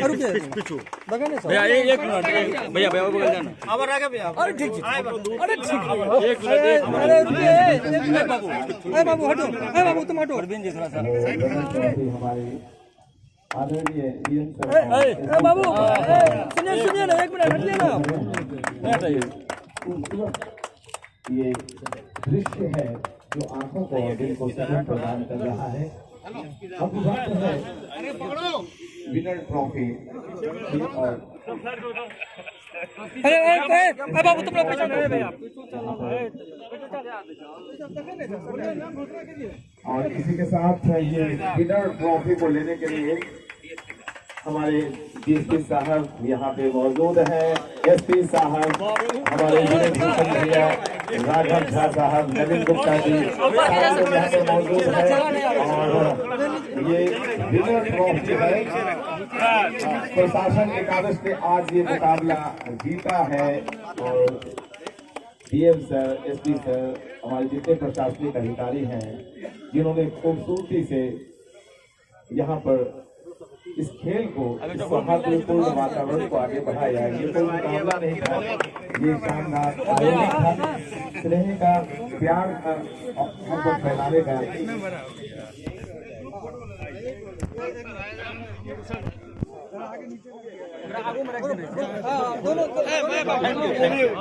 रुकिए देखा नहीं भैया, एक मिनट भैया बगल जाना। अब आ गया भैया। अरे ठीक, अरे ठीक, एक मिनट अरे रुकिए बाबू। अरे बाबू हटो, अरे बाबू तुम हटो। अरविंद जी थोड़ा सा हमारी आदरणीय डीएम सर। अरे बाबू सुनिए ना, एक मिनट हटिए ना। ये दृश्य है जो आंखों को और दिल को सुकून प्रदान कर रहा है। अब वक्त है विनर ट्रॉफी और अरे बाबू तुम लोग पीछे भैया। और इसी के साथ ये विनर ट्रॉफी को लेने के लिए हमारे डीएसपी साहब यहाँ पे मौजूद हैं। एसपी साहब, हमारे भैया राघव झा साहब, नवीन गुप्ता जी यहाँ पे मौजूद हैं। और ये विनर ट्रॉफी है। प्रशासन एकादश ने आज ये मुकाबला जीता है और डीएम सर, एसपी सर, हमारे जितने प्रशासनिक अधिकारी हैं जिन्होंने खूबसूरती से यहाँ पर इस खेल को, इस सौहार्दपूर्ण वातावरण को आगे बढ़ाया। ये कोई मुकाबला नहीं था, ये शानदार आयोजन था। स्नेह का, प्यार का, मोहब्बत फैलाने का